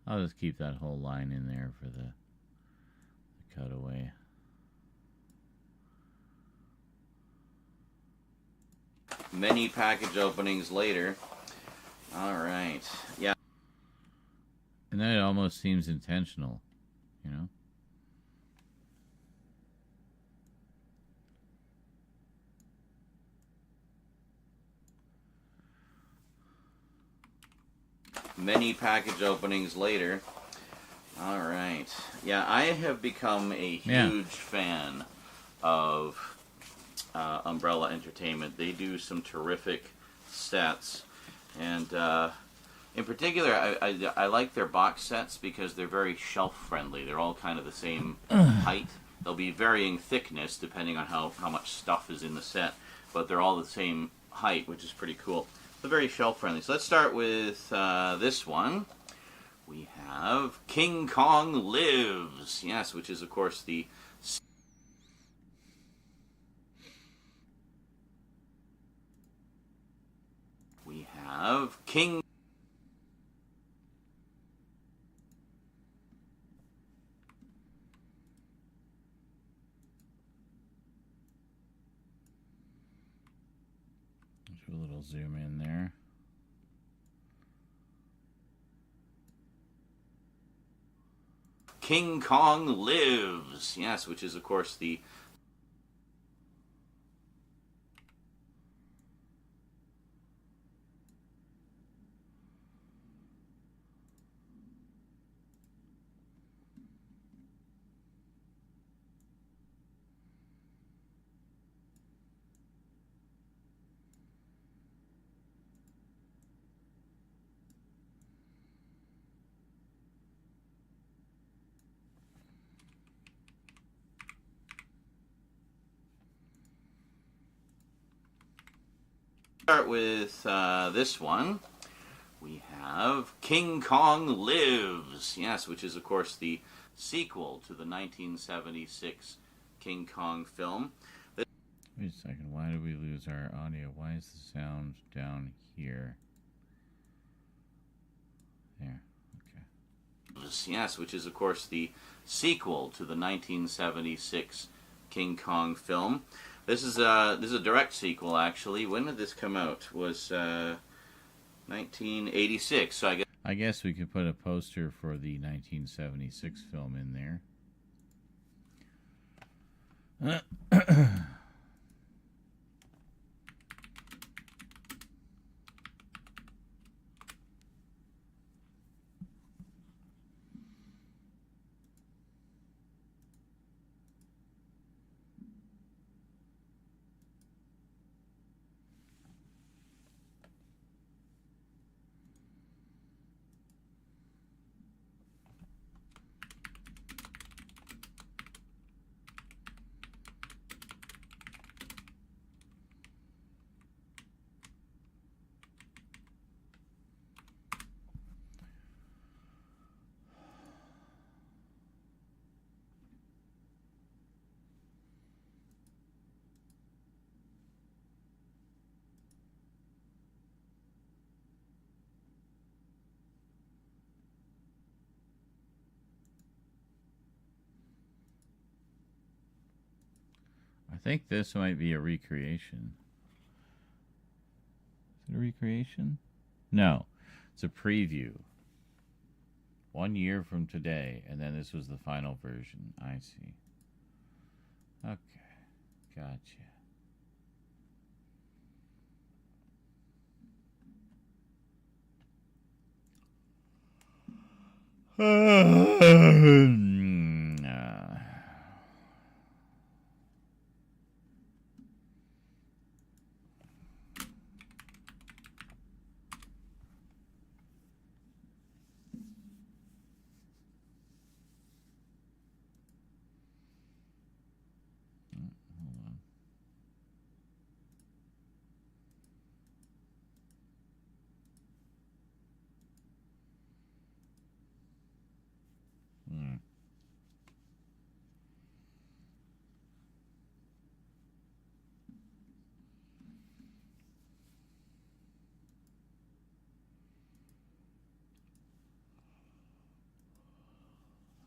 I'll just keep that whole line in there for the cutaway. Many package openings later. All right. Yeah. And then it almost seems intentional, you know? Many package openings later. All right. Yeah, I have become a huge fan of Umbrella Entertainment. They do some terrific sets. And in particular, I like their box sets because they're very shelf-friendly. They're all kind of the same height. They'll be varying thickness depending on how much stuff is in the set. But they're all the same height, which is pretty cool. They're very shelf-friendly. So let's start with this one. We have King Kong Lives. Yes, which is, of course, the... We have King... Do a little zoom in there. King Kong Lives. Yes, which is, of course, the... Start with this one. We have King Kong Lives. Yes, which is, of course, the sequel to the 1976 King Kong film. Wait a second. Why did we lose our audio? Why is the sound down here? There. Okay. Yes, which is, of course, the sequel to the 1976 King Kong film. This is a direct sequel, actually. When did this come out? It was 1986. So I guess we could put a poster for the 1976 film in there. I think this might be a recreation. Is it a recreation? No. It's a preview. 1 year from today, and then this was the final version. I see. Okay. Gotcha.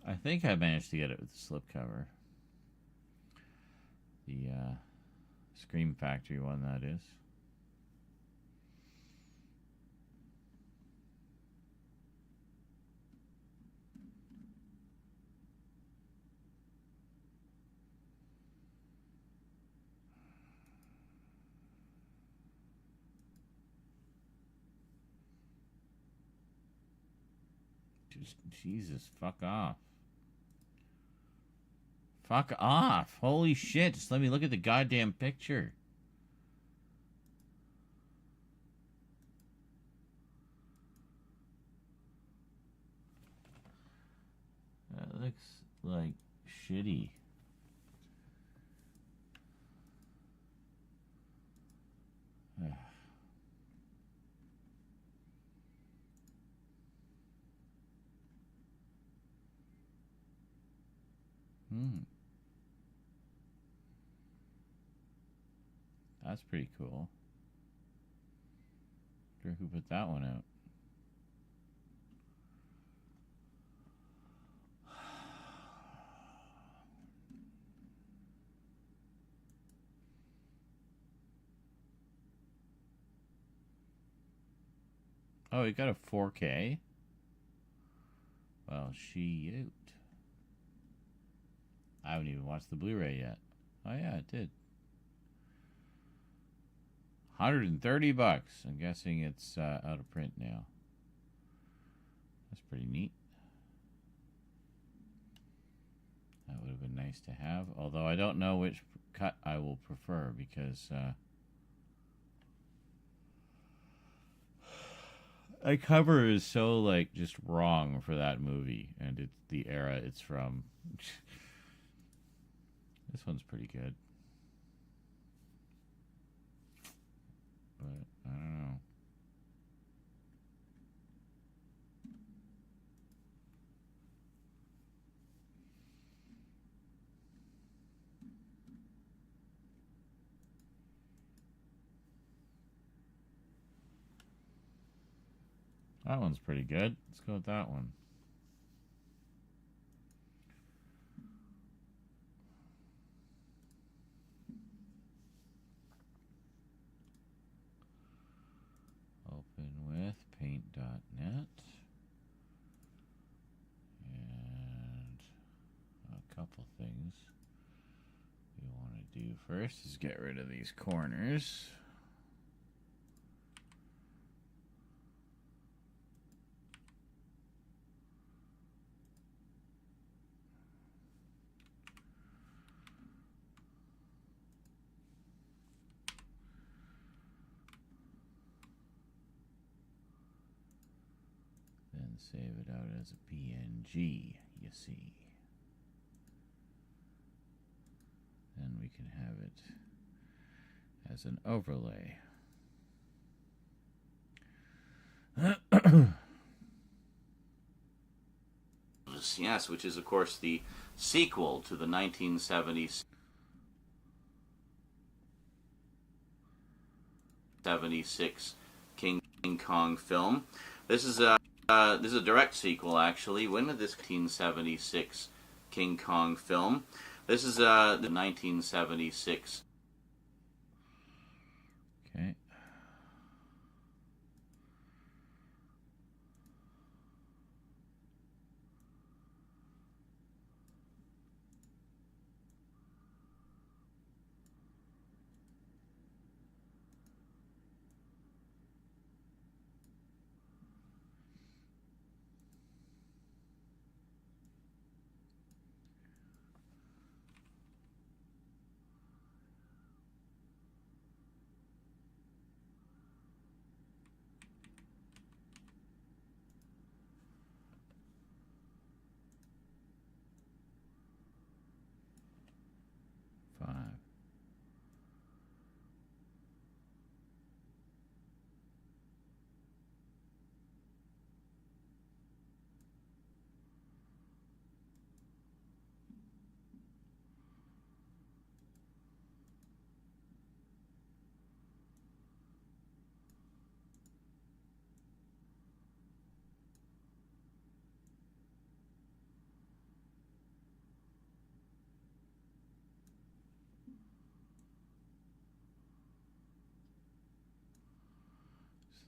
I think I managed to get it with the slipcover. The Scream Factory one, that is. Just, Jesus, fuck off. Fuck off. Holy shit. Just let me look at the goddamn picture. That looks like shitty. That's pretty cool. I wonder who put that one out. Oh, you got a 4K? Well, shoot. I haven't even watched the Blu-ray yet. Oh yeah, it did. $130. I'm guessing it's out of print now. That's pretty neat. That would have been nice to have. Although I don't know which cut I will prefer because the cover is so like just wrong for that movie, and it's the era it's from. This one's pretty good. But I don't know. That one's pretty good. Let's go with that one. Open with paint.net. And a couple things we want to do first is get rid of these corners. Save it out as a PNG, you see. Then we can have it as an overlay. Yes, which is, of course, the sequel to the 1976 King Kong film. This is a direct sequel, actually. When did this 1976 King Kong film? This is the 1976. Okay.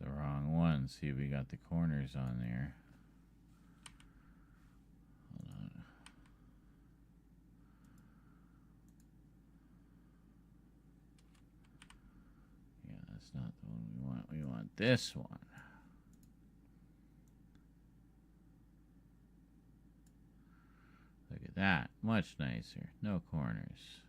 the wrong one. See, we got the corners on there. Hold on. Yeah, that's not the one we want. We want this one. Look at that. Much nicer. No corners.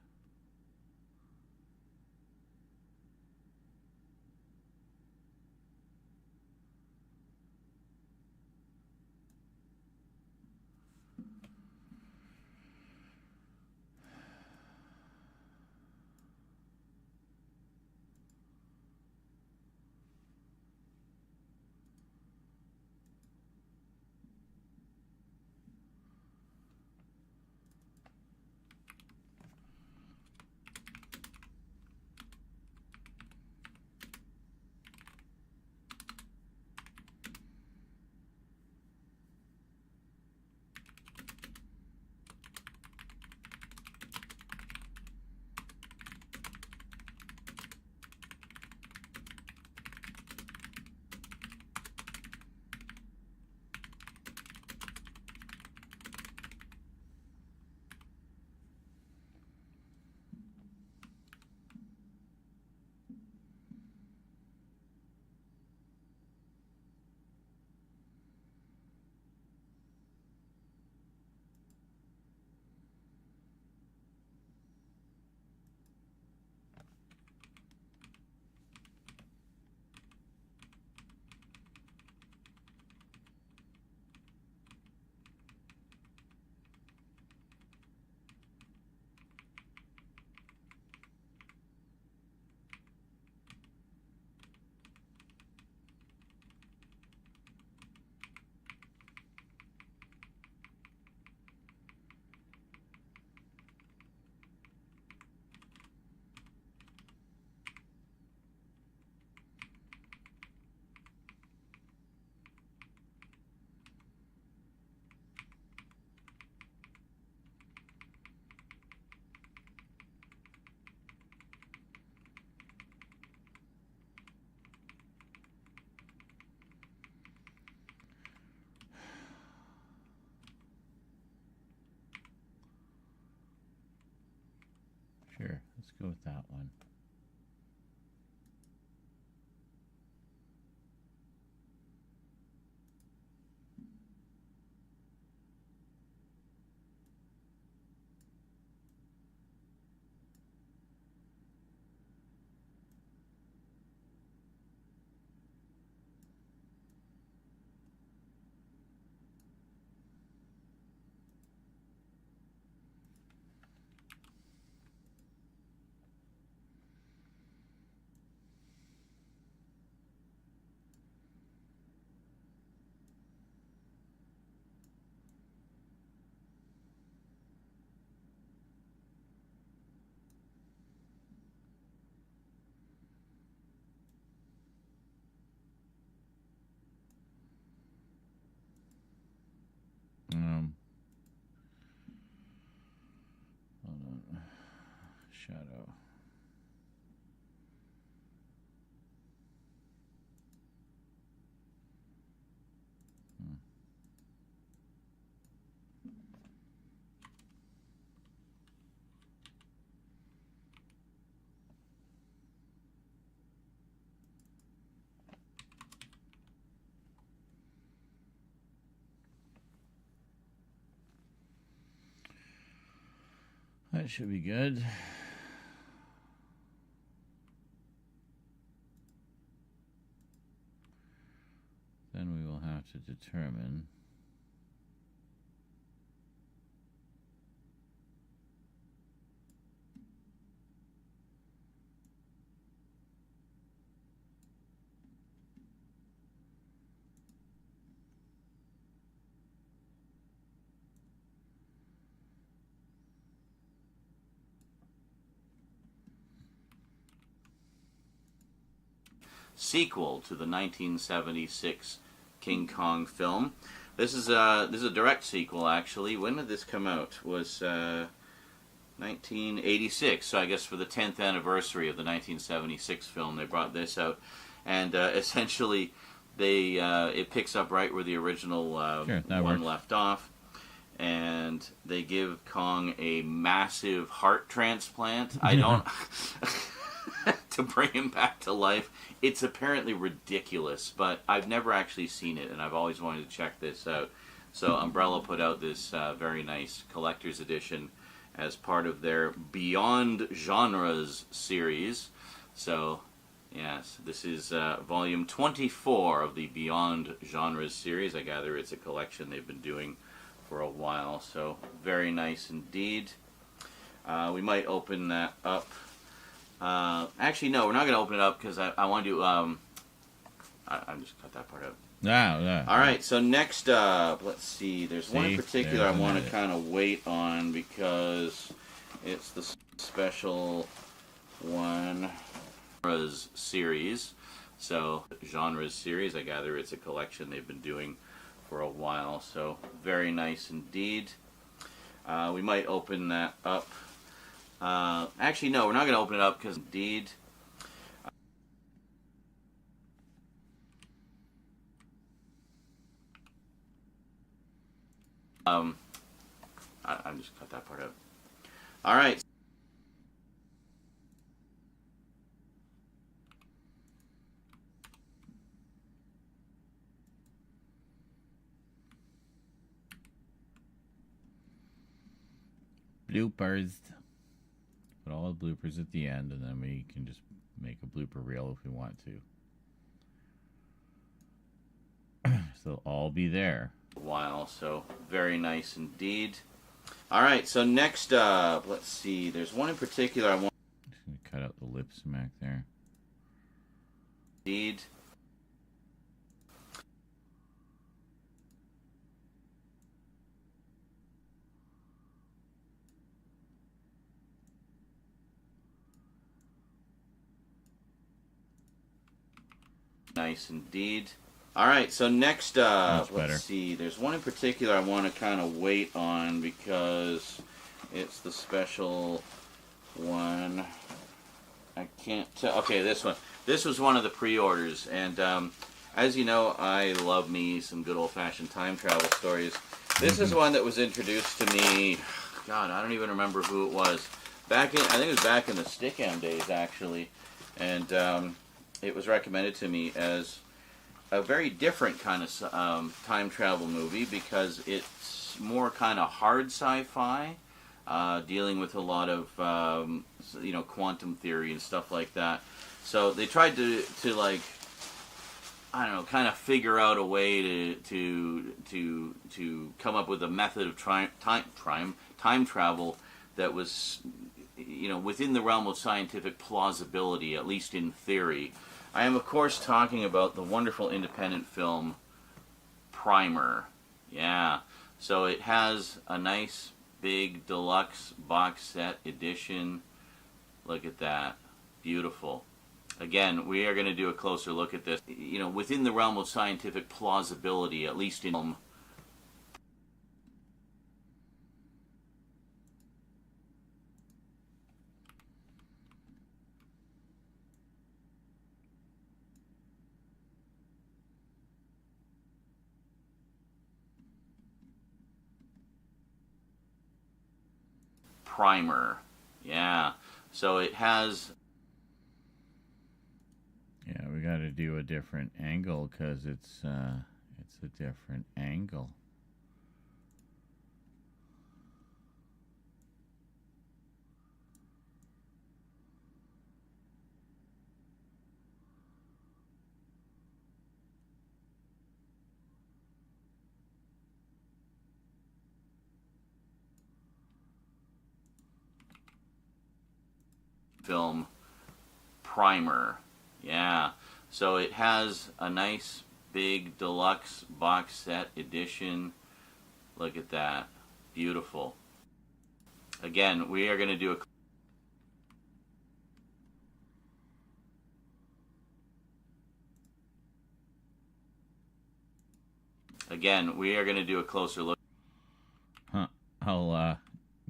Sure, let's go with that one. Hold on. Shadow. That should be good. Then we will have to determine sequel to the 1976 King Kong film. This is a direct sequel, actually. When did this come out? It was 1986. So I guess for the 10th anniversary of the 1976 film, they brought this out. and essentially it picks up right where the original one left off, and they give Kong a massive heart transplant. I don't to bring him back to life. It's apparently ridiculous, but I've never actually seen it, and I've always wanted to check this out. So Umbrella put out this very nice collector's edition as part of their Beyond Genres series. So, yes, this is volume 24 of the Beyond Genres series. I gather it's a collection they've been doing for a while. So, very nice indeed. We might open that up. Actually, no, we're not going to open it up because I want to... I'm just cut that part out. Yeah. All right, so next up, let's see. There's one in particular I want to kind of wait on because it's the special one series. So, Genres series, I gather it's a collection they've been doing for a while. So, very nice indeed. We might open that up. Actually, no, we're not going to open it up because indeed... I'm just cut that part out. All right. Bloopers. Put all the bloopers at the end, and then we can just make a blooper reel if we want to. So they'll all be there. While, so very nice indeed. All right, so next up, let's see. There's one in particular I want. Just gonna cut out the lip smack there. Indeed. Nice indeed. All right, so next up, let's see. There's one in particular I want to kind of wait on because it's the special one. I can't tell. Okay, this one. This was one of the pre-orders, and as you know, I love me some good old-fashioned time travel stories. This is one that was introduced to me. God, I don't even remember who it was. I think it was back in the Stickam days, actually, and it was recommended to me as a very different kind of time travel movie because it's more kind of hard sci-fi, dealing with a lot of quantum theory and stuff like that. So they tried to like, I don't know, kind of figure out a way to come up with a method of time travel that was within the realm of scientific plausibility, at least in theory. I am, of course, talking about the wonderful independent film Primer. Yeah. So it has a nice, big, deluxe box set edition. Look at that. Beautiful. Again, we are going to do a closer look at this. Within the realm of scientific plausibility, at least in film. Primer. Yeah. So it has... Yeah, we got to do a different angle because it's a different angle. Film Primer. Yeah. So it has a nice big deluxe box set edition. Look at that. Beautiful. Again, we are going to do a... Again, we are going to do a closer look. I'll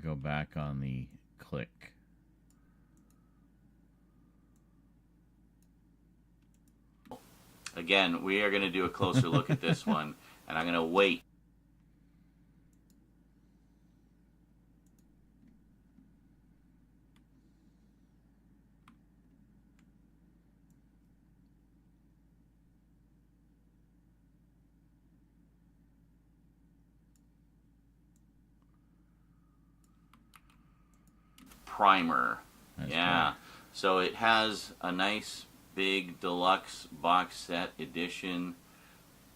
go back on the click. Again, we are going to do a closer look at this one, and I'm going to wait. Primer. That's yeah. cool. So it has a nice big deluxe box set edition.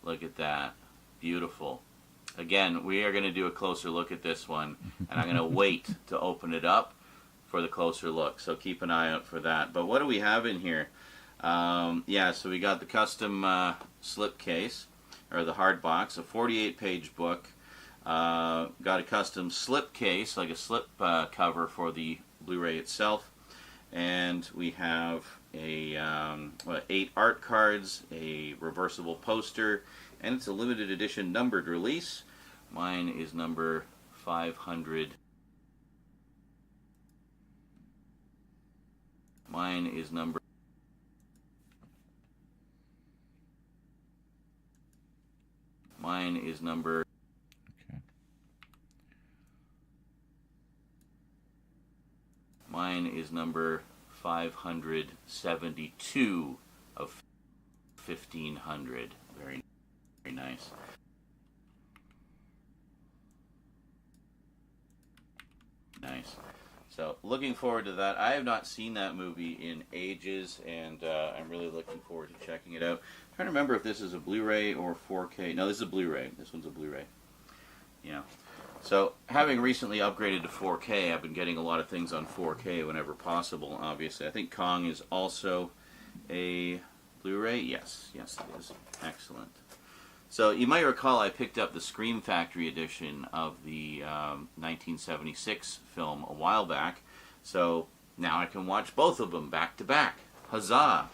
Look at that. Beautiful. Again, we are going to do a closer look at this one, and I'm going to wait to open it up for the closer look. So keep an eye out for that. But what do we have in here? Yeah, so we got the custom slip case, or the hard box, a 48-page book. Got a custom slip case, like a slip cover for the Blu-ray itself. And we have a 8 art cards, a reversible poster, and it's a limited edition numbered release. Mine is number 500. Mine is number... Mine is number... Okay. Mine is number 572 of 1500. Very, very nice. Nice. So, looking forward to that. I have not seen that movie in ages, and I'm really looking forward to checking it out. I'm trying to remember if this is a Blu-ray or 4K. No, this is a Blu-ray. This one's a Blu-ray. Yeah. So, having recently upgraded to 4K, I've been getting a lot of things on 4K whenever possible, obviously. I think Kong is also a Blu-ray. Yes, yes it is. Excellent. So, you might recall I picked up the Scream Factory edition of the 1976 film a while back. So, now I can watch both of them back to back. Huzzah!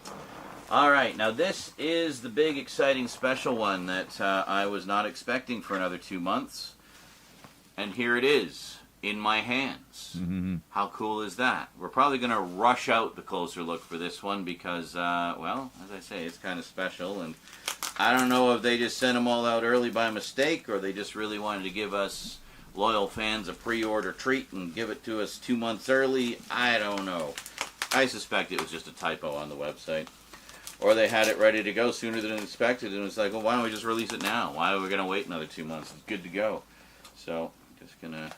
Alright, now this is the big, exciting, special one that I was not expecting for another 2 months. And here it is, in my hands. Mm-hmm. How cool is that? We're probably going to rush out the closer look for this one because, well, as I say, it's kind of special. And I don't know if they just sent them all out early by mistake or they just really wanted to give us loyal fans a pre-order treat and give it to us 2 months early. I don't know. I suspect it was just a typo on the website. Or they had it ready to go sooner than expected and it's like, well, why don't we just release it now? Why are we going to wait another 2 months? It's good to go. So, just gonna...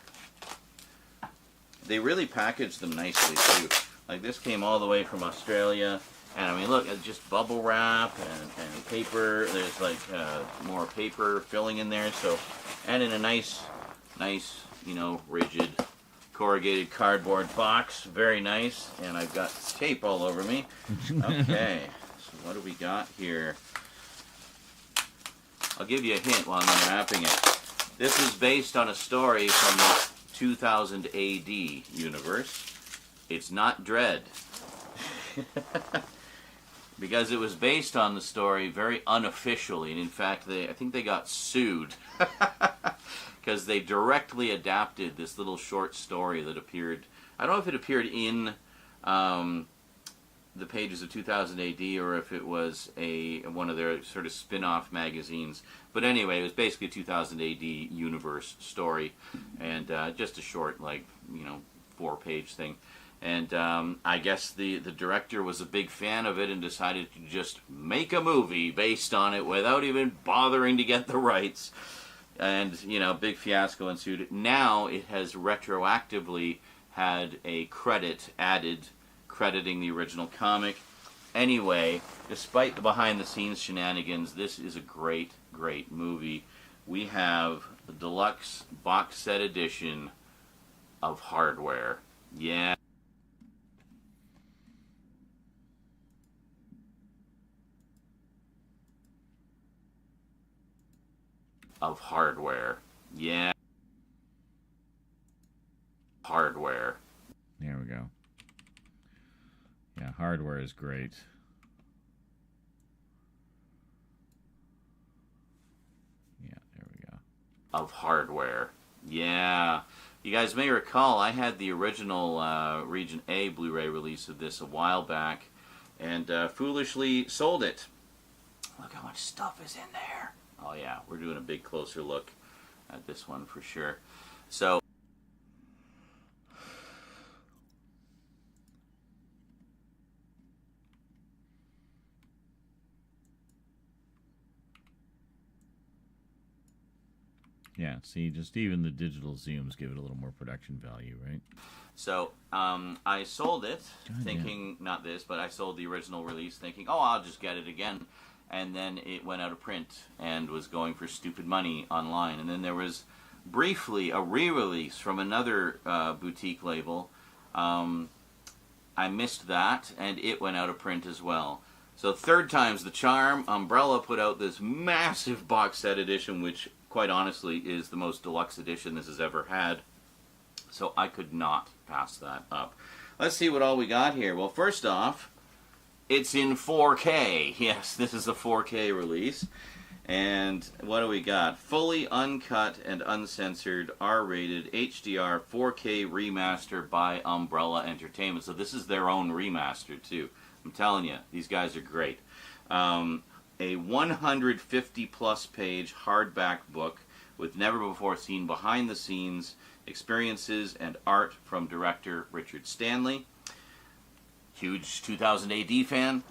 They really packaged them nicely, too. Like, this came all the way from Australia. And, I mean, look, it's just bubble wrap and paper. There's, like, more paper filling in there. So, and in a nice, you know, rigid, corrugated cardboard box. Very nice. And I've got tape all over me. Okay. So, what do we got here? I'll give you a hint while I'm unwrapping it. This is based on a story from the 2000 AD universe. It's not Dread. Because it was based on the story very unofficially. And in fact, I think they got sued. Because they directly adapted this little short story that appeared... I don't know if it appeared in the pages of 2000 AD or if it was one of their sort of spin-off magazines. But anyway, it was basically a 2000 AD universe story, and just a short, like, you know, 4-page thing. And I guess the director was a big fan of it and decided to just make a movie based on it without even bothering to get the rights. And, you know, big fiasco ensued. Now it has retroactively had a credit added crediting the original comic. Anyway, despite the behind-the-scenes shenanigans, this is a great, great movie. We have the deluxe box set edition of Hardware. Yeah. Of Hardware. Yeah. Hardware. There we go. Yeah, Hardware is great. Yeah, there we go. Of Hardware. Yeah. You guys may recall I had the original Region A Blu-ray release of this a while back and foolishly sold it. Look how much stuff is in there. Oh yeah, we're doing a big closer look at this one for sure. So yeah, see, just even the digital zooms give it a little more production value, right? So I sold it thinking, not this, but I sold the original release thinking, oh, I'll just get it again. And then it went out of print and was going for stupid money online. And then there was briefly a re-release from another boutique label. I missed that, and it went out of print as well. So third time's the charm. Umbrella put out this massive box set edition, which quite honestly is the most deluxe edition this has ever had. So I could not pass that up. Let's see what all we got here. Well, first off, it's in 4K. Yes, this is a 4K release. And what do we got? Fully uncut and uncensored R-rated HDR 4K remaster by Umbrella Entertainment. So this is their own remaster too. I'm telling you, these guys are great. A 150 plus page hardback book with never before seen behind the scenes experiences and art from director Richard Stanley. Huge 2000 AD fan.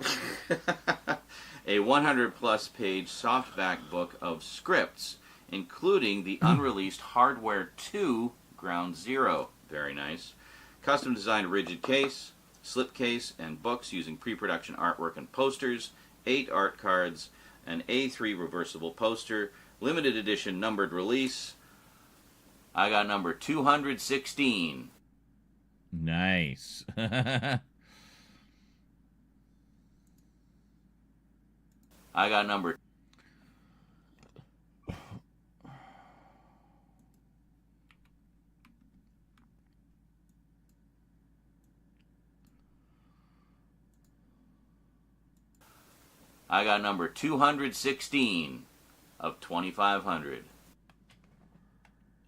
A 100 plus page softback book of scripts, including the unreleased Hardware 2 Ground Zero. Very nice. Custom designed rigid case, slipcase, and books using pre-production artwork and posters, 8 art cards, an A3 reversible poster, limited edition numbered release. I got number 216. Nice. I got number... I got number 216 of 2,500.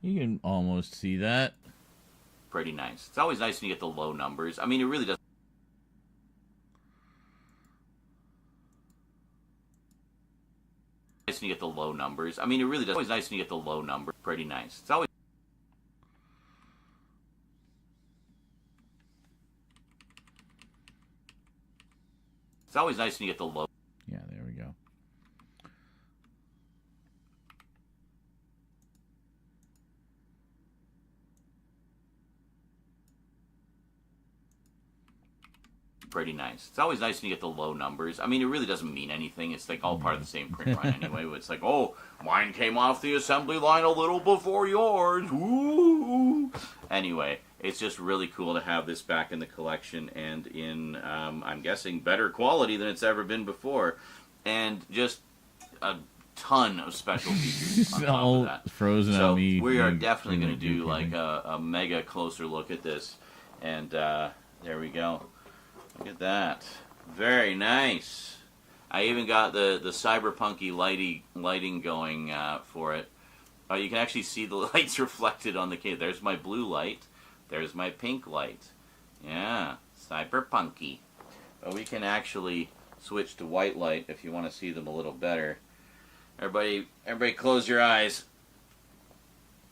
You can almost see that. Pretty nice. It's always nice when you get the low numbers. I mean, it really does. Nice when you get the low numbers. I mean, it really does. Always nice when you get the low number. Pretty nice. It's always. It's always nice when you get the low. Yeah, there we go. Pretty nice. It's always nice when you get the low numbers. I mean, it really doesn't mean anything. It's like all part of the same print run anyway. It's like, oh, mine came off the assembly line a little before yours. Ooh. Anyway, it's just really cool to have this back in the collection and in, I'm guessing, better quality than it's ever been before. And just a ton of special features on top of that. Frozen so on me. We are definitely going to do like a mega closer look at this. And there we go. Look at that. Very nice. I even got the cyberpunky lighting going for it. You can actually see the lights reflected on the case. There's my blue light. There's my pink light. Yeah, cyberpunky. But we can actually switch to white light if you want to see them a little better. Everybody close your eyes.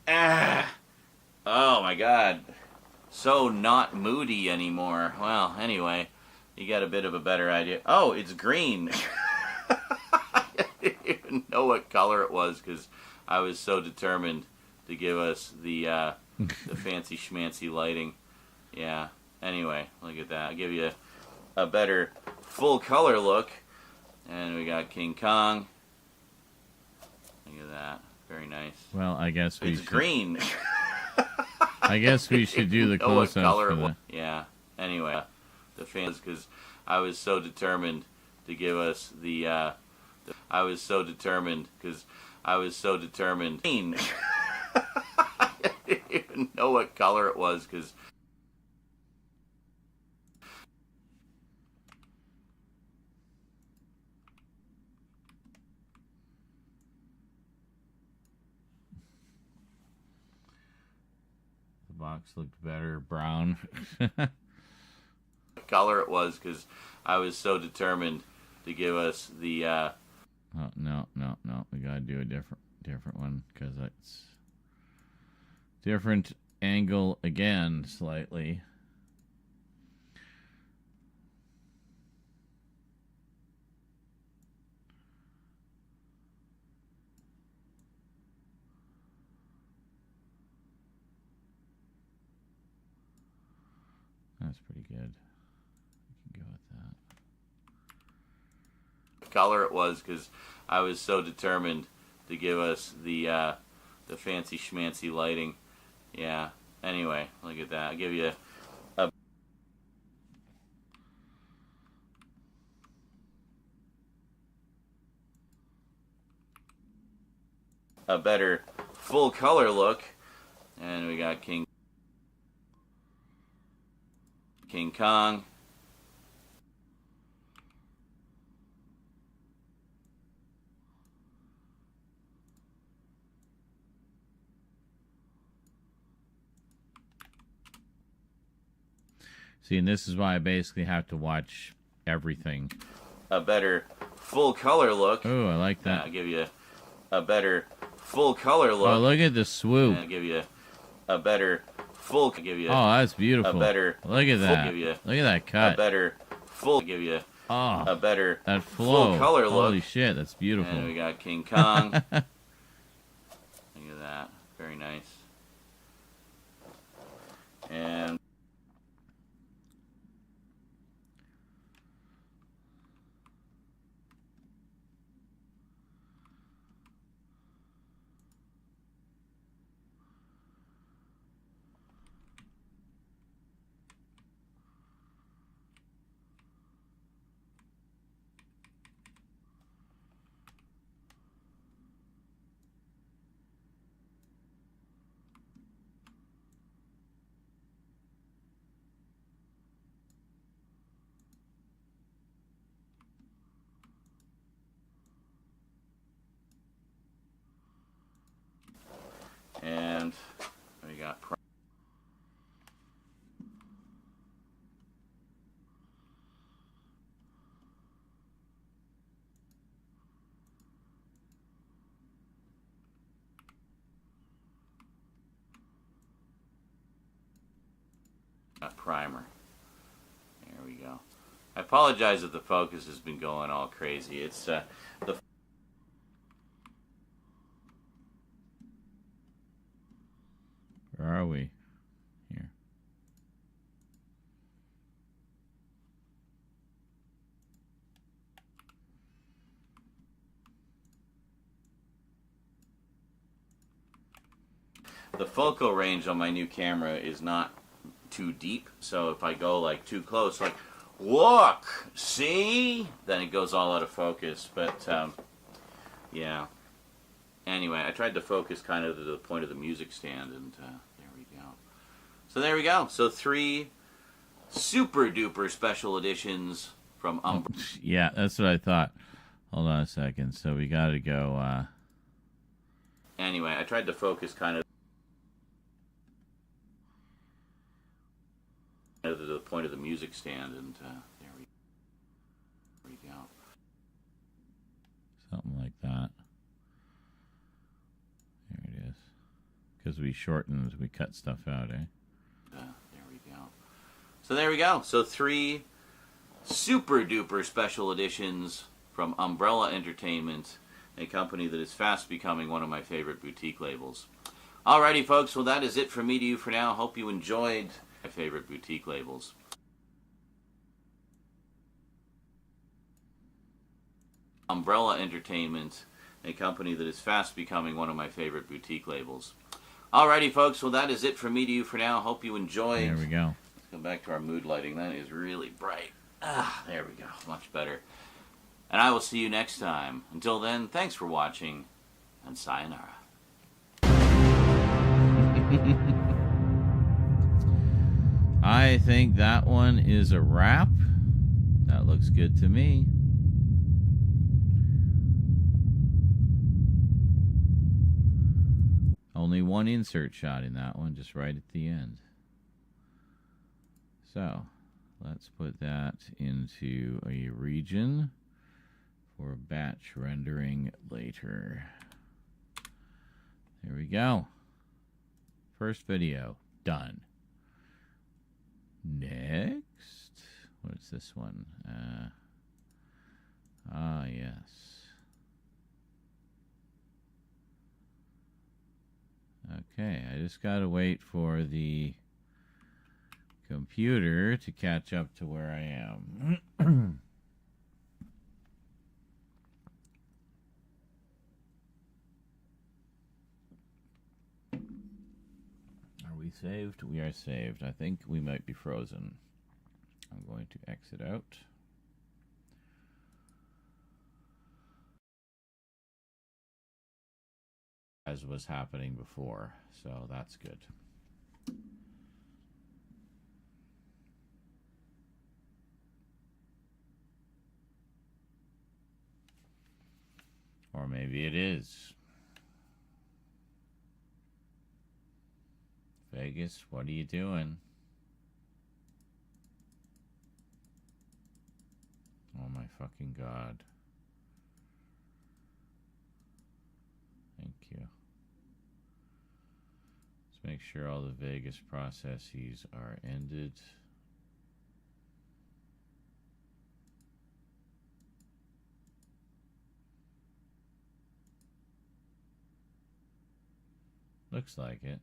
Ah! Oh my god. So not moody anymore. Well, anyway, you got a bit of a better idea. Oh, it's green. I didn't even know what color it was because I was so determined to give us the fancy schmancy lighting. Yeah. Anyway, look at that. I'll give you a better full color look. And we got King Kong. Look at that. Very nice. Well, I guess we it's should... green. I guess we should do the close-up. Yeah. Anyway, the fans, because I was so determined to give us the. I was so determined because I was so determined. I didn't even know what color it was because. Box looked better brown. Color it was because I was so determined to give us the Oh, no. We gotta do a different one because it's different angle again, slightly. That's pretty good. We can go with that. Color it was, because I was so determined to give us the fancy schmancy lighting. Yeah. Anyway, look at that. I'll give you a better full color look. And we got King Kong. See, and this is why I basically have to watch everything. A better full color look. Oh, I like that. I'll give you a better full color look. Oh, look at the swoop. And I'll give you a better full. Give you. Oh, that's beautiful. A better. Look at that. Give you Look at that cut. A better full. Give you. Oh, a better that flow. Full color look. Holy shit, that's beautiful. And we got King Kong. Look at that. Very nice. And we got primer. There we go. I apologize if the focus has been going all crazy. It's the Where are we? Here. the focal range on my new camera is not too deep, so if I go like too close, like, look, see, then it goes all out of focus. But yeah. Anyway, I tried to focus kind of to the point of the music stand, and there we go. So there we go. So 3 super duper special editions from Umbrella. Yeah, that's what I thought. Hold on a second. So we got to go. Anyway, I tried to focus kind of to the point of the music stand, and there we go. Something like that. There it is. Because we shortened, we cut stuff out, eh? There we go. So there we go. So 3 super duper special editions from Umbrella Entertainment, a company that is fast becoming one of my favorite boutique labels. Alrighty, folks. Well, that is it from me to you for now. Hope you enjoyed my favorite boutique labels. Umbrella Entertainment, a company that is fast becoming one of my favorite boutique labels. Alrighty, folks. Well, that is it from me to you for now. Hope you enjoyed. There we go. Let's go back to our mood lighting. That is really bright. There we go. Much better. And I will see you next time. Until then, thanks for watching, and sayonara. I think that one is a wrap. That looks good to me. Only one insert shot in that one, just right at the end. So, let's put that into a region for batch rendering later. There we go. First video done. Next, what's this one? Yes. Okay, I just gotta wait for the computer to catch up to where I am. Are we saved? We are saved. I think we might be frozen. I'm going to exit out. As was happening before, so that's good. Or maybe it is. Vegas, what are you doing? Oh my fucking God. Thank you. Let's make sure all the Vegas processes are ended. Looks like it.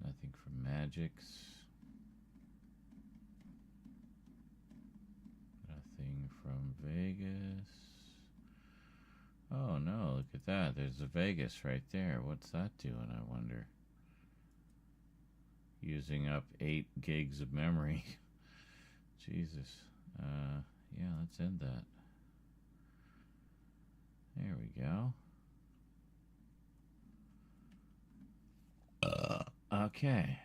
Nothing from Magics. Nothing from Vegas. Oh no, look at that. There's a Vegas right there. What's that doing, I wonder? Using up 8 gigs of memory. Jesus. Yeah, let's end that. There we go. Okay.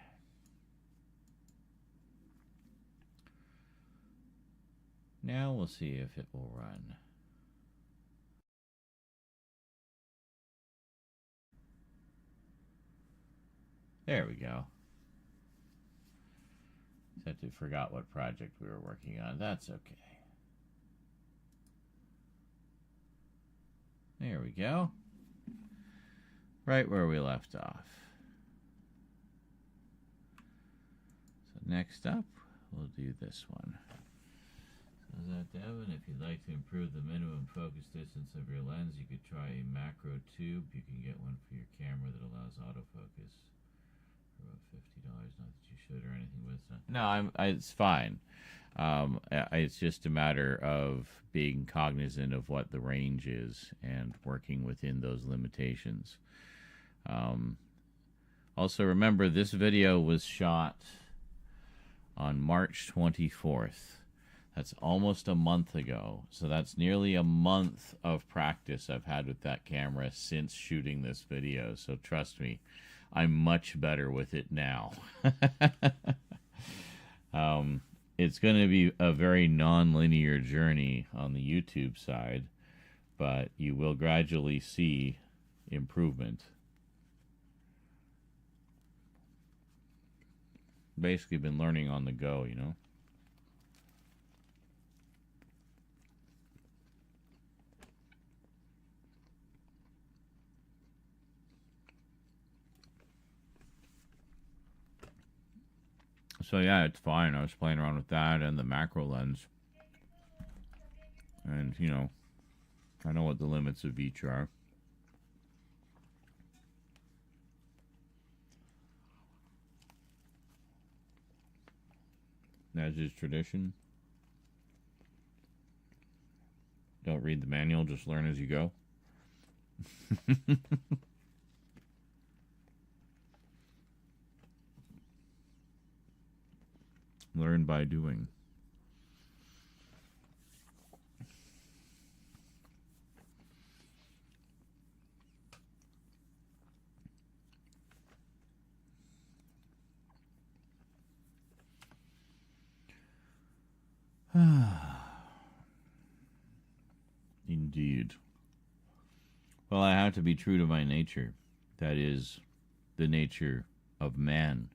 Now we'll see if it will run. There we go. Except I forgot what project we were working on. That's okay. There we go. Right where we left off. So next up, we'll do this one. So is that Devin? If you'd like to improve the minimum focus distance of your lens, you could try a macro tube. You can get one for your camera that allows autofocus for about $50. Not that you should or anything, but it's not. No, it's fine. It's just a matter of being cognizant of what the range is and working within those limitations. Also, remember, this video was shot on March 24th. That's almost a month ago. So that's nearly a month of practice I've had with that camera since shooting this video. So trust me, I'm much better with it now. It's going to be a very non-linear journey on the YouTube side, but you will gradually see improvement. Basically been learning on the go, you know. So yeah, it's fine. I was playing around with that and the macro lens. And, you know, I know what the limits of each are. As is tradition. Don't read the manual, just learn as you go. Learn by doing. Indeed. Well, I have to be true to my nature. That is the nature of man.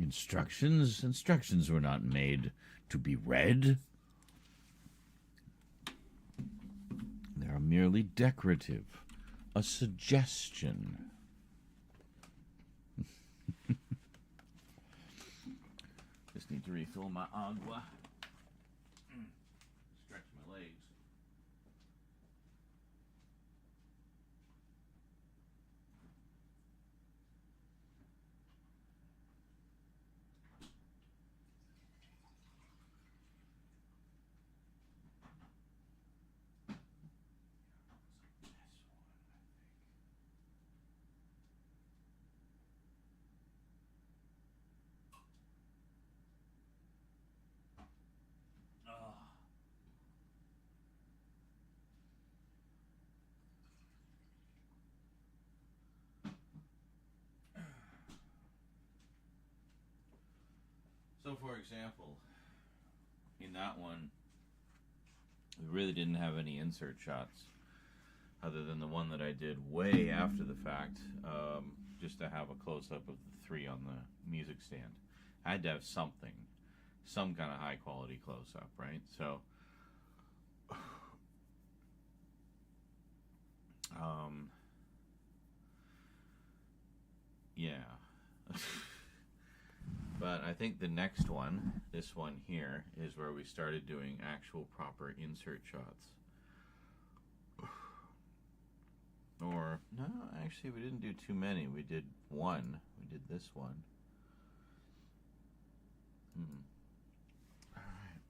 Instructions? Instructions were not made to be read. They are merely decorative. A suggestion. Just need to refill my agua. Stretch my legs. So, for example, in that one, we really didn't have any insert shots other than the one that I did way after the fact, just to have a close-up of the three on the music stand. I had to have something, some kind of high-quality close-up, right? So, yeah. But I think the next one, this one here, is where we started doing actual proper insert shots. Or, no, actually we didn't do too many. We did one. We did this one. Alright.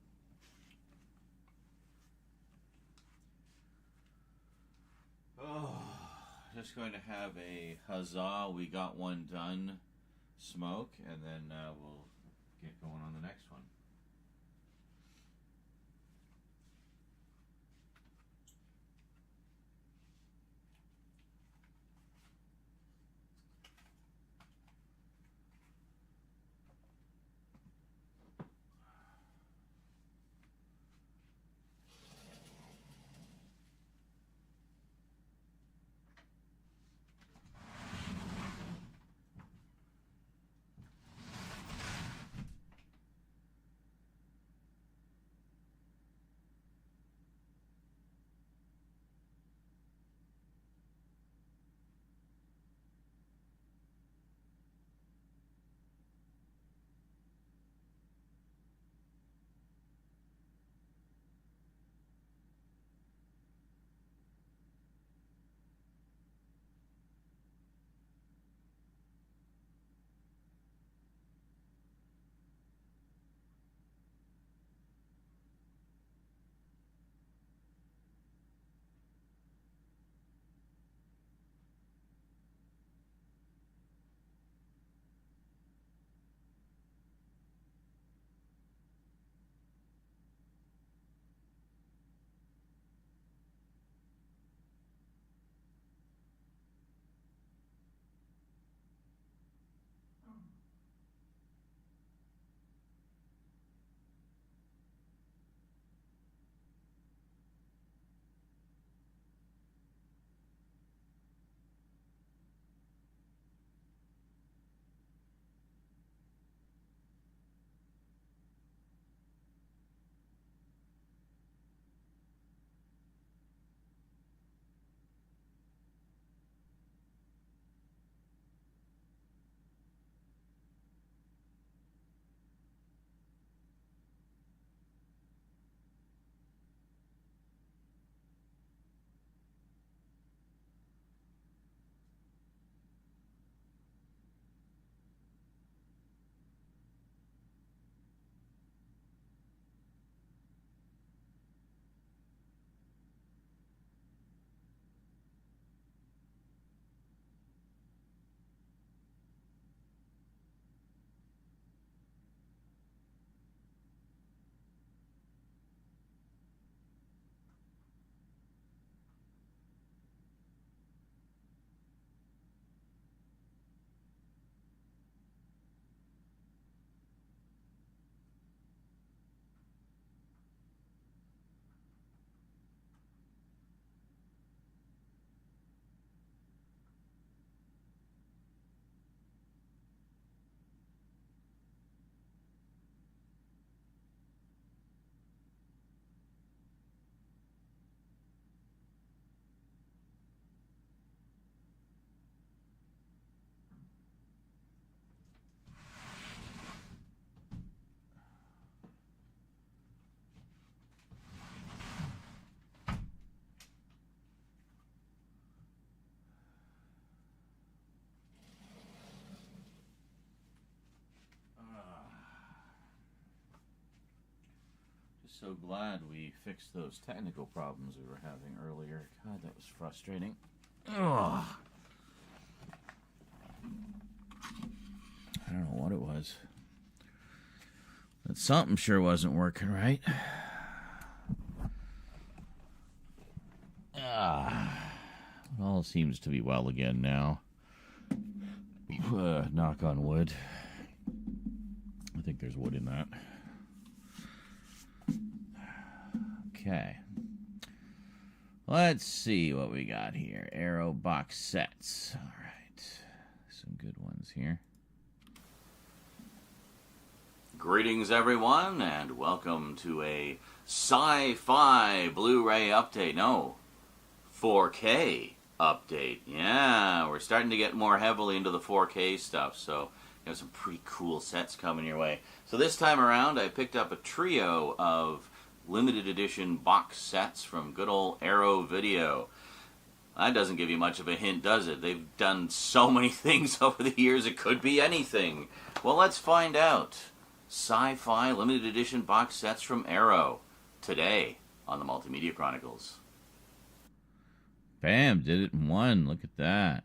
Oh, just going to have a huzzah, we got one done smoke, and then we'll get going on the next one. So glad we fixed those technical problems we were having earlier. God, that was frustrating. Ugh. I don't know what it was. But something sure wasn't working right. It all seems to be well again now. Knock on wood. I think there's wood in that. Okay. Let's see what we got here. Arrow box sets. All right. Some good ones here. Greetings, everyone, and welcome to a sci-fi Blu-ray update. No, 4K update. Yeah, we're starting to get more heavily into the 4K stuff, so you have some pretty cool sets coming your way. So this time around, I picked up a trio of limited edition box sets from good old Arrow Video. That doesn't give you much of a hint, does it? They've done so many things over the years, it could be anything. Well, let's find out. Sci-fi limited edition box sets from Arrow today on the Multimedia Chronicles. Bam, did it in one. Look at that.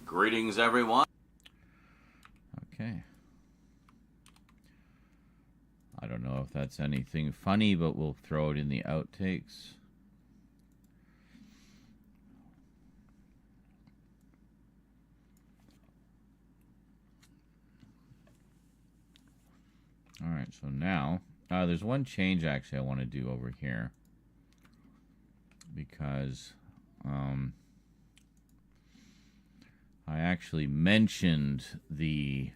Greetings, everyone. Okay. I don't know if that's anything funny, but we'll throw it in the outtakes. All right, so now there's one change actually I want to do over here because I actually mentioned the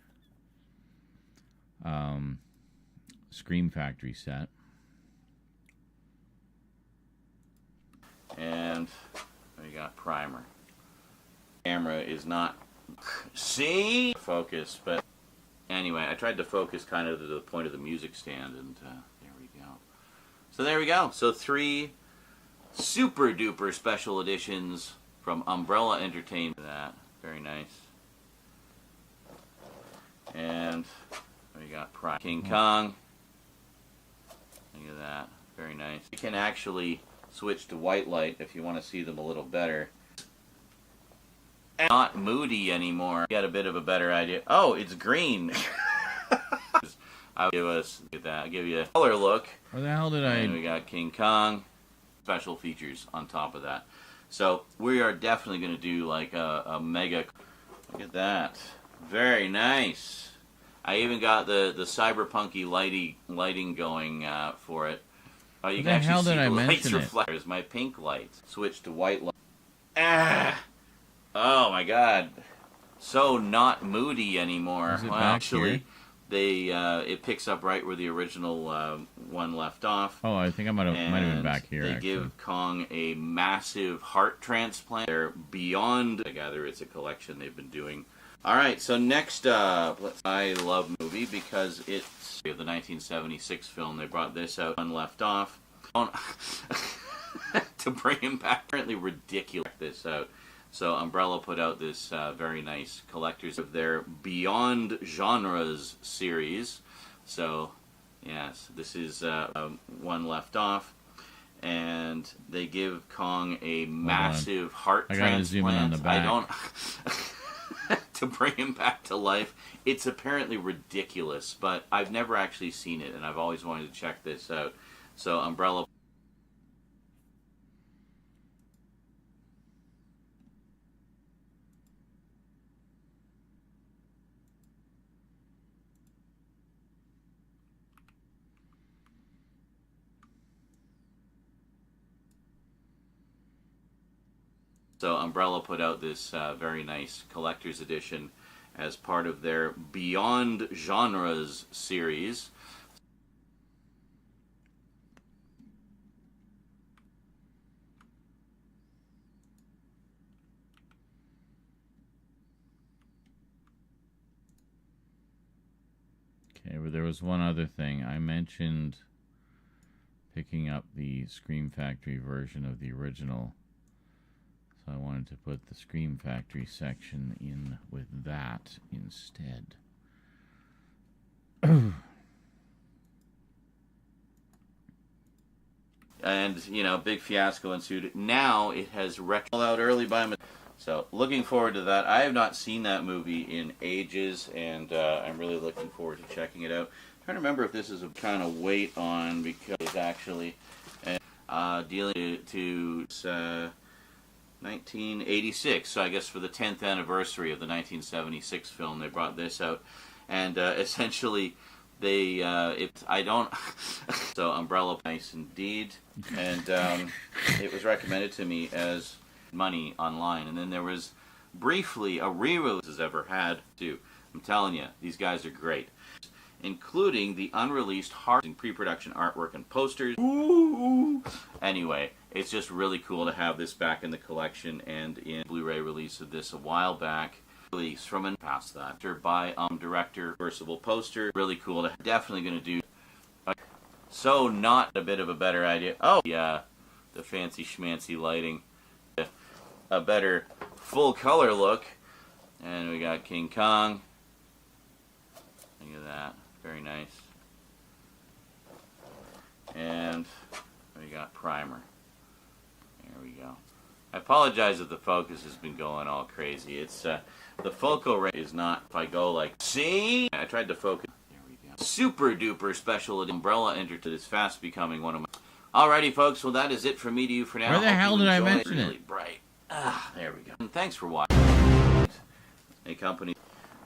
Scream Factory set. And we got primer. Camera is not focus, but anyway, I tried to focus kind of to the point of the music stand, and there we go. So there we go. So 3 super duper special editions from Umbrella Entertainment. That very nice. And we got King Kong. Look at that. Very nice. You can actually switch to white light if you want to see them a little better. Not moody anymore. Got a bit of a better idea. Oh, it's green. I'll give us that. I'll give you a color look. Where the hell did I? And we got King Kong. Special features on top of that. So we are definitely going to do like a mega. Look at that. Very nice. I even got the cyberpunky lighting going for it. Oh, you can actually see the lights reflect. My pink light. Switch to white light. Oh my God. So not moody anymore. Is it well, back actually, here? It picks up right where the original one left off. Oh, I think might have been back here. They actually give Kong a massive heart transplant. They're beyond. I gather it's a collection they've been doing. All right, so next up, I love movie because it's the 1976 film. They brought this out. One left off. To bring him back. Apparently ridiculous. This out. So Umbrella put out this very nice collectors of their Beyond Genres series. So, yes, this is one left off. And they give Kong a massive heart transplant. I gotta zoom in on the back. I don't... to bring him back to life. It's apparently ridiculous, but I've never actually seen it, and I've always wanted to check this out. So Umbrella... So Umbrella put out this very nice collector's edition as part of their Beyond Genres series. Okay, but there was one other thing. I mentioned picking up the Scream Factory version of the original. So I wanted to put the Scream Factory section in with that instead. and you know, big fiasco ensued. Now it has rolled out early by my. So looking forward to that. I have not seen that movie in ages, and I'm really looking forward to checking it out. I'm trying to remember if this is a kind of wait on because it's actually dealing to 1986. So I guess for the 10th anniversary of the 1976 film, they brought this out, and essentially they I don't so Umbrella nice indeed, and it was recommended to me as money online, and then there was briefly a re-release has ever had too. I'm telling you, these guys are great, including the unreleased hard pre-production artwork and posters. Ooh. Anyway, it's just really cool to have this back in the collection, and in Blu-ray release of this a while back. Release from and past that by director reversible poster. Really cool to definitely going to do. So not a bit of a better idea. Oh yeah, the fancy schmancy lighting. A better full color look, and we got King Kong. Look at that, very nice. And we got Primer. There we go. I apologize if the focus has been going all crazy. It's the focal rate is not. If I go like, see, I tried to focus. There we go. Super duper special Umbrella entered to this fast becoming one of my. Alrighty, folks. Well, that is it from me to you for now. Where the hell did I mention it? Really bright. There we go. And thanks for watching. A company.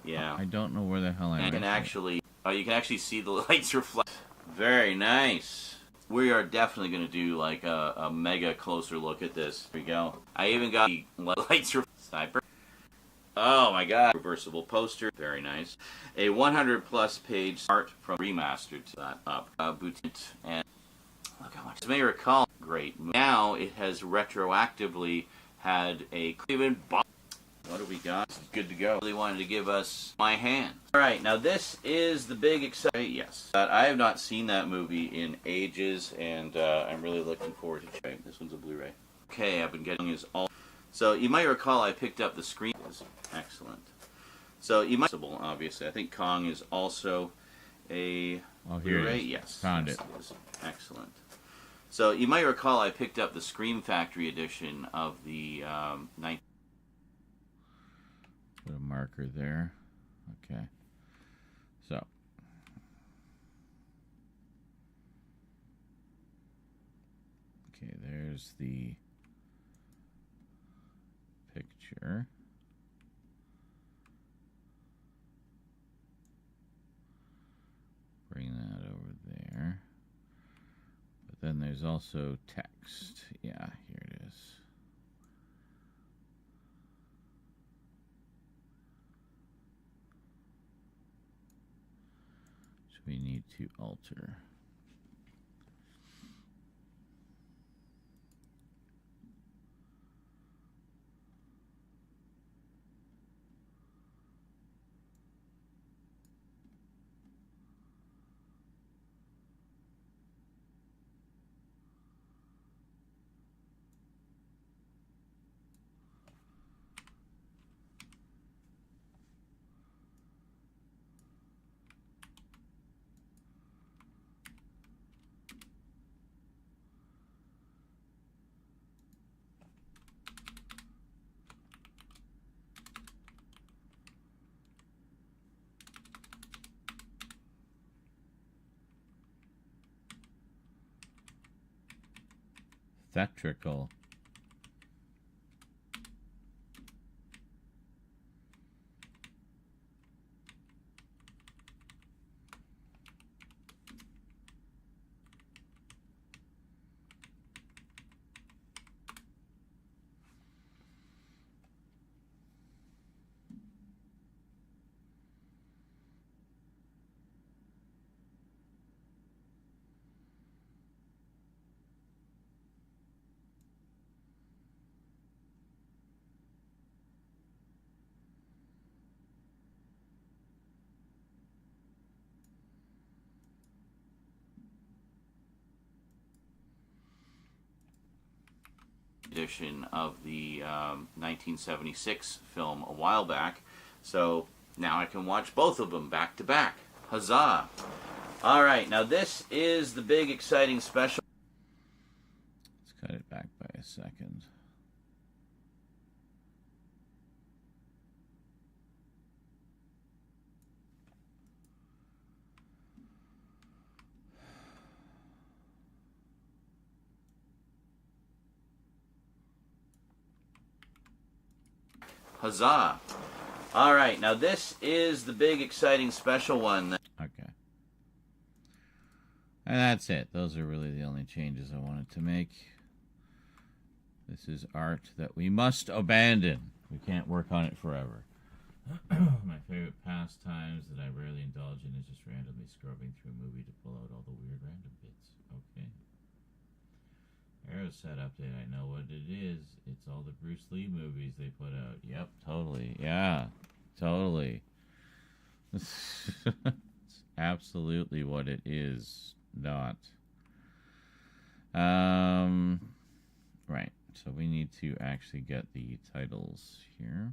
Yeah. I don't know where the hell I and mentioned can actually, you can actually see the lights reflect. Very nice. We are definitely going to do like a mega closer look at this. Here we go. I even got the lights sniper. Oh my god. Reversible poster. Very nice. A 100+ page art from remastered to that up. Boutique and look how much. As you may recall, great. Now it has retroactively had a Cleveland bomb. What do we got? It's good to go. Really wanted to give us My Hand. Alright, now this is the big exciting. Yes. I have not seen that movie in ages, and I'm really looking forward to checking. This one's a Blu-ray. Okay, I've been getting is all. So you might recall I picked up the screen. Excellent. So you might, obviously, I think Kong is also a Blu-ray. Yes. Found it. Excellent. So you might recall I picked up the Scream Factory edition of the 19. Put a marker there. Okay. So. Okay, there's the picture. Bring that over there. But then there's also text. Yeah, here it is. So we need to alter. Theatrical. Edition of the 1976 film a while back, so now I can watch both of them back to back. Huzzah! Alright, now this is the big exciting special. second. Huzzah! All right, now this is the big, exciting, special one. Okay. And that's it. Those are really the only changes I wanted to make. This is art that we must abandon. We can't work on it forever. My favorite pastimes that I rarely indulge in is just randomly scrubbing through a movie to pull out all the weird random bits. Okay. Arrow set update. I know what it is. It's all the Bruce Lee movies they put out. Yep, totally. Yeah, totally. It's absolutely what it is. Not. Right. So we need to actually get the titles here.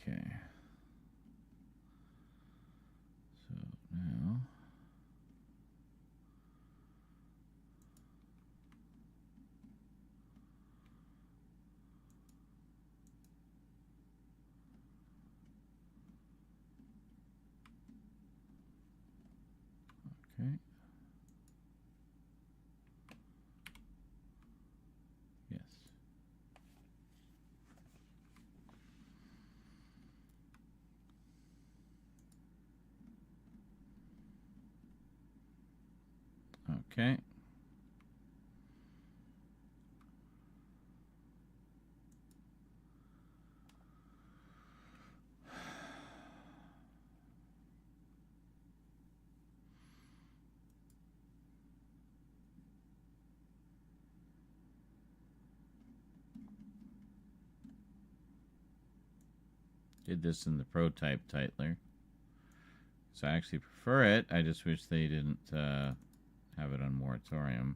Okay. So now. Okay. Yes. Okay. Did this in the prototype titler. So I actually prefer it. I just wish they didn't have it on moratorium.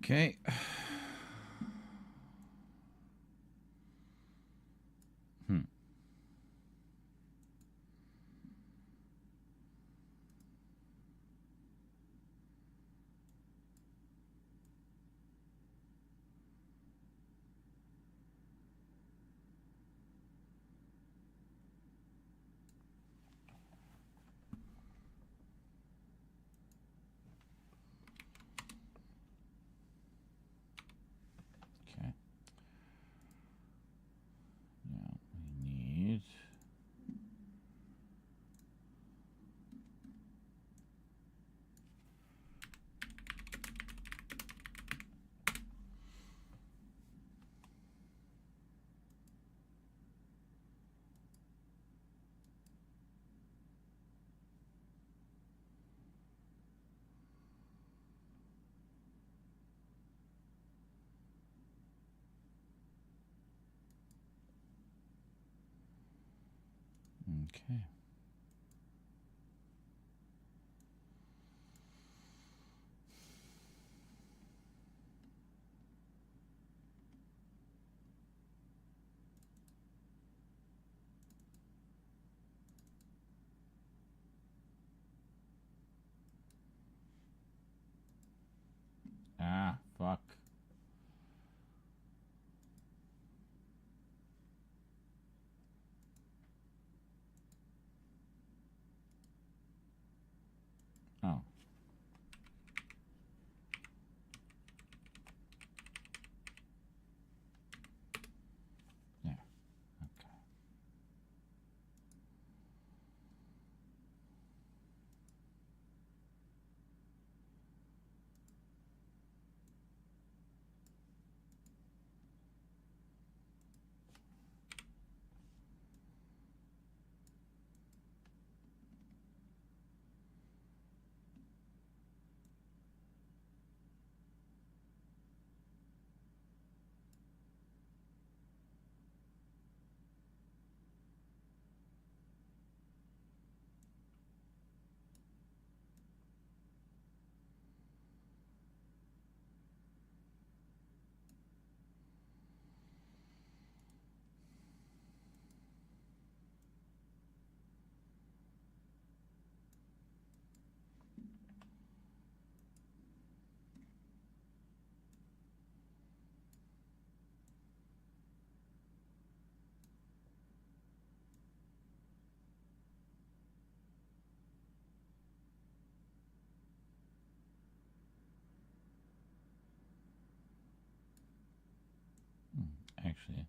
Okay. Okay. Now we need okay. Ah, fuck. Oh. Yeah. Okay. Actually.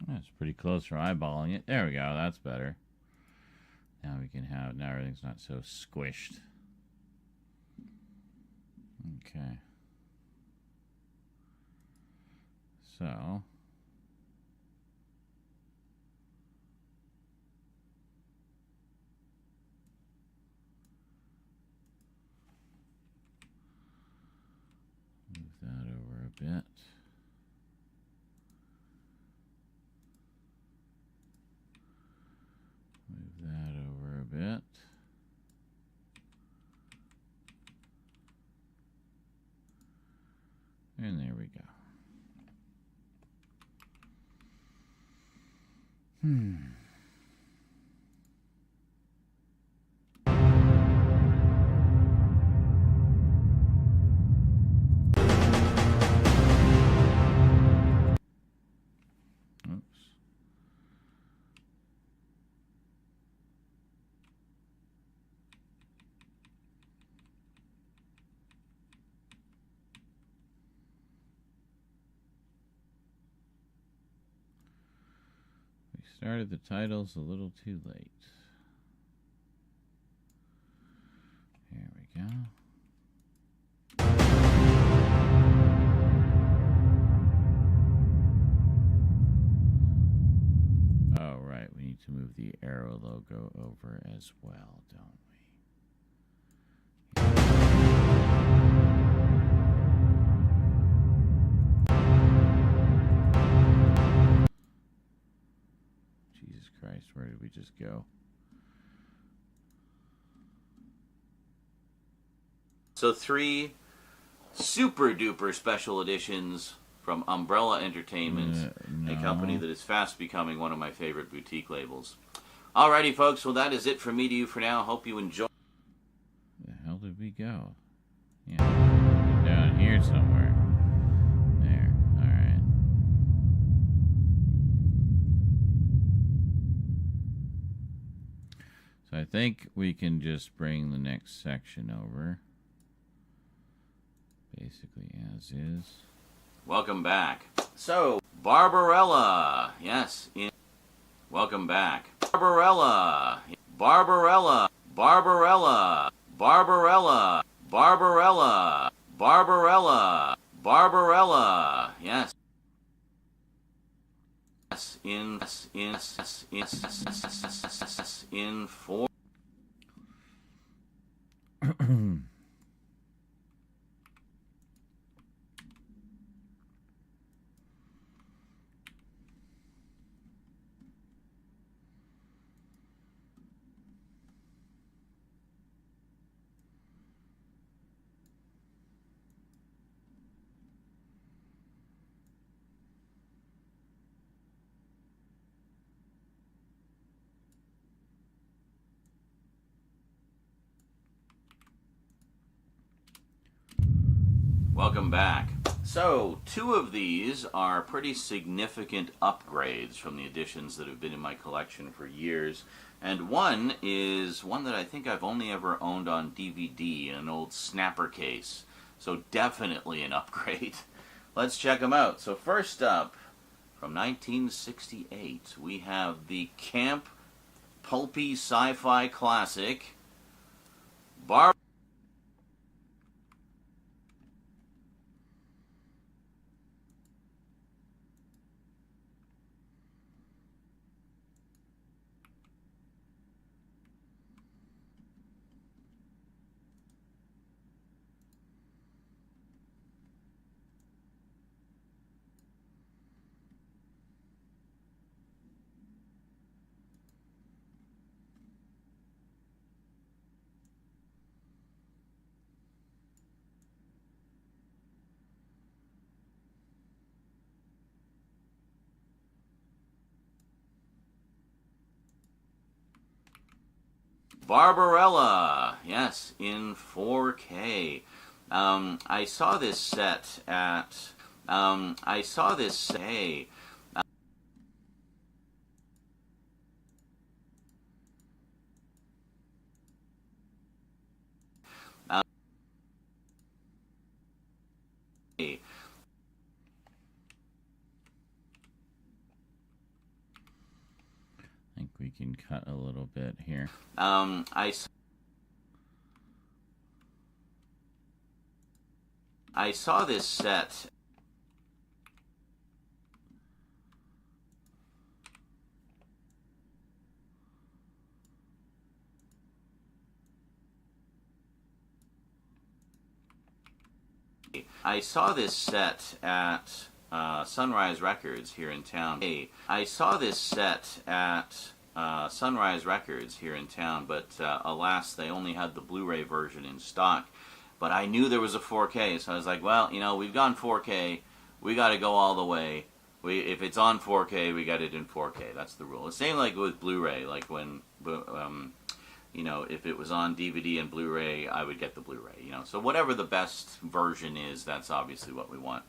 That's pretty close for eyeballing it. There we go. That's better. Now we can have, now everything's not so squished. Okay. So. Move that over a bit. Move that over a bit. And there we go. started the titles a little too late. Here we go. Oh, right. We need to move the arrow logo over as well, don't we? Jesus Christ, where did we just go? So 3 super duper special editions from Umbrella Entertainment, a company that is fast becoming one of my favorite boutique labels. Alrighty, folks. Well, that is it from me to you for now. Hope you enjoy. Where the hell did we go? Yeah, down here somewhere. There. All right. So I think we can just bring the next section over. Basically as is. Welcome back. So, Barbarella. Yes. Welcome back. Barbarella. Barbarella. Barbarella. Barbarella. Barbarella. Barbarella. Barbarella. Yes. In 4. Welcome back. So, 2 of these are pretty significant upgrades from the editions that have been in my collection for years. And one is one that I think I've only ever owned on DVD in an old snapper case. So definitely an upgrade. Let's check them out. So first up, from 1968, we have the camp pulpy sci-fi classic, Barbarella, yes, in 4K. I saw this set at, I think we can cut a little bit here. I saw this set. I saw this set at Sunrise Records here in town. I saw this set at Sunrise Records here in town, but alas, they only had the Blu-ray version in stock. But I knew there was a 4K, so I was like, well, you know, we've gone 4K. We got to go all the way. If it's on 4K, we got it in 4K. That's the rule. The same like with Blu-ray. Like when, you know, if it was on DVD and Blu-ray, I would get the Blu-ray. You know, so whatever the best version is, that's obviously what we want.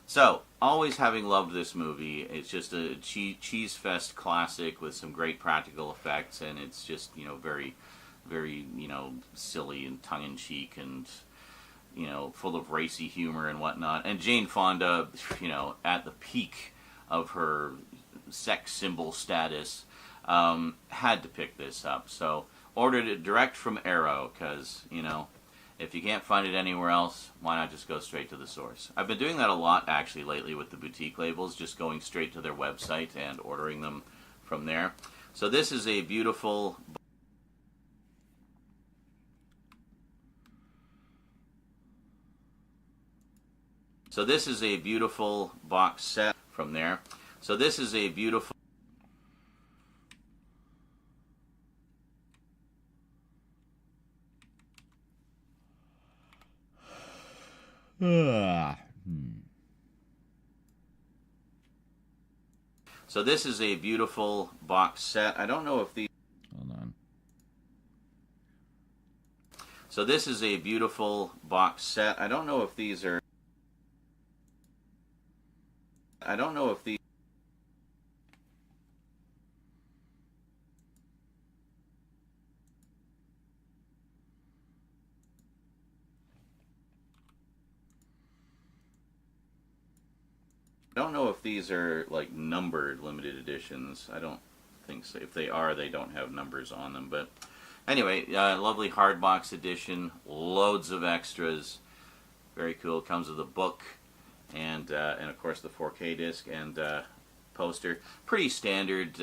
So, always having loved this movie, it's just a cheese fest classic with some great practical effects, and it's just, you know, very, very, you know, silly and tongue-in-cheek and, you know, full of racy humor and whatnot. And Jane Fonda, you know, at the peak of her sex symbol status, had to pick this up. So ordered it direct from Arrow because, you know, if you can't find it anywhere else, why not just go straight to the source? I've been doing that a lot actually lately with the boutique labels, just going straight to their website and ordering them from there. So this is a beautiful... So this is a beautiful box set from there. So this is a beautiful... So this is a beautiful box set. I don't know if these... Hold on. So this is a beautiful box set. I don't know if these are... I don't know if these... I don't know if these are like numbered limited editions. I don't think so. If they are, they don't have numbers on them. But anyway, lovely hardbox edition, loads of extras. Very cool. Comes with a book and of course the 4K disc and poster. Pretty standard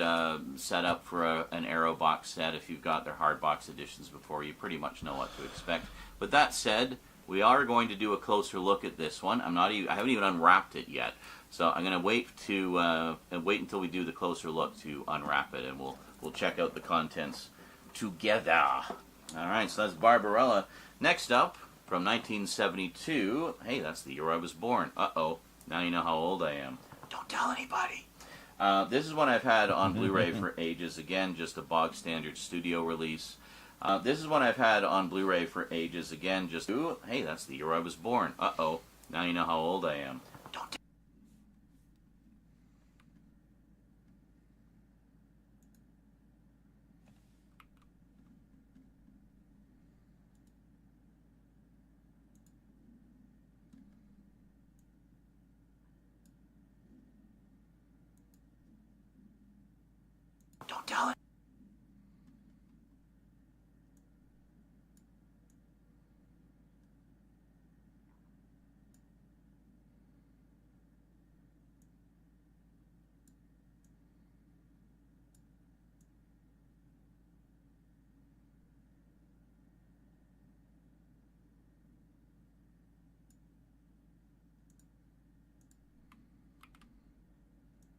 setup for an Arrow box set. If you've got their hardbox editions before, you pretty much know what to expect. But that said, we are going to do a closer look at this one. I haven't even unwrapped it yet. So I'm going to wait until we do the closer look to unwrap it, and we'll check out the contents together. All right, so that's Barbarella. Next up, from 1972. Hey, that's the year I was born. Uh-oh, now you know how old I am. Don't tell anybody. This is one I've had on Blu-ray for ages. Again, just a bog standard studio release. This is one I've had on Blu-ray for ages. Again, just... Ooh, hey, that's the year I was born. Uh-oh, now you know how old I am. Don't tell it.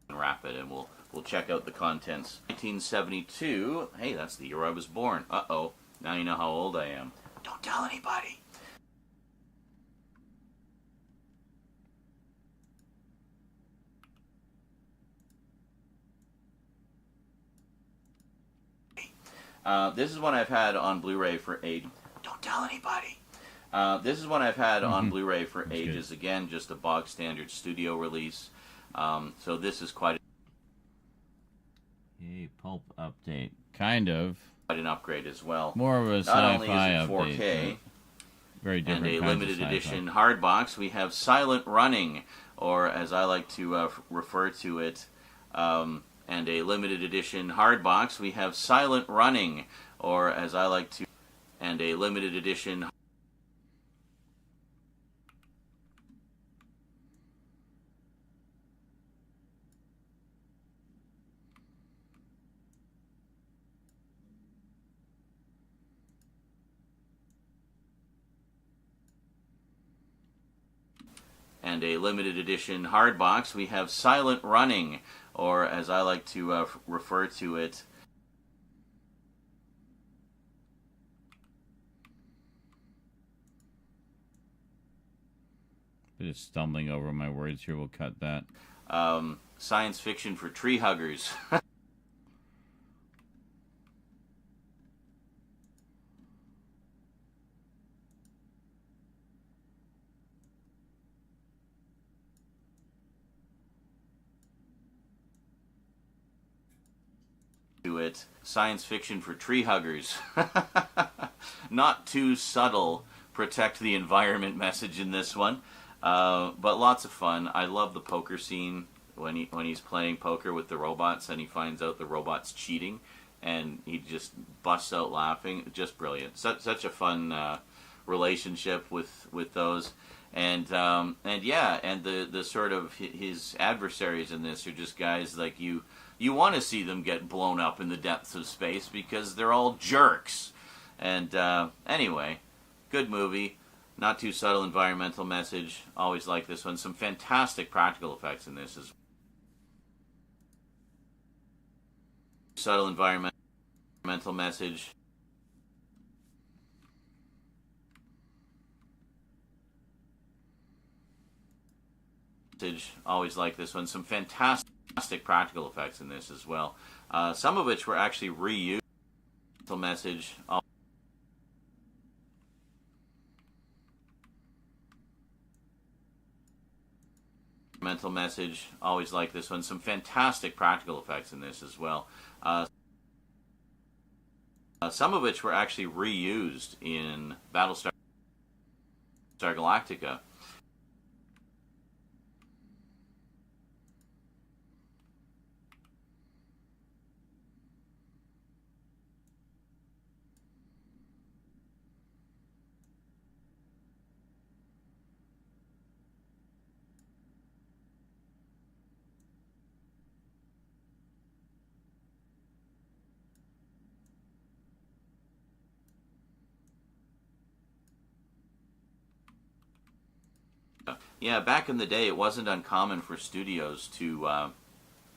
Wrap it, and we'll check out the contents. 1972. Hey, that's the year I was born. Uh-oh, now you know how old I am. Don't tell anybody. This is one I've had on Blu-ray for ages. Don't tell anybody. This is one I've had on Blu-ray for ages. Good. Again, just a bog standard studio release. So this is quite a pulp update. Kind of. Quite an upgrade as well. More of a sci-fi update. Not only is it 4K, very different and a limited edition hardbox, we have Silent Running, or as I like to refer to it, and a limited edition hardbox, we have Silent Running, or as I like to, and a limited edition. And a limited edition hardbox, we have Silent Running, or as I like to refer to it. Bit of stumbling over my words here, we'll cut that. Science fiction for tree huggers. Science fiction for tree huggers. Not too subtle, protect the environment message in this one, but lots of fun. I love the poker scene. when he's playing poker with the robots and he finds out the robot's cheating, and he just busts out laughing. Just brilliant. Such a fun relationship with those. And yeah, and the sort of his adversaries in this are just guys like you want to see them get blown up in the depths of space because they're all jerks. And anyway, good movie. Not too subtle environmental message. Always like this one. Some fantastic practical effects in this as subtle environmental message. Always like this one. Some fantastic practical effects in this as well. Some of which were actually reused. Message. Mental message. Always like this one. Some fantastic practical effects in this as well. Some of which were actually reused in Battlestar Galactica. Yeah, back in the day, it wasn't uncommon for studios to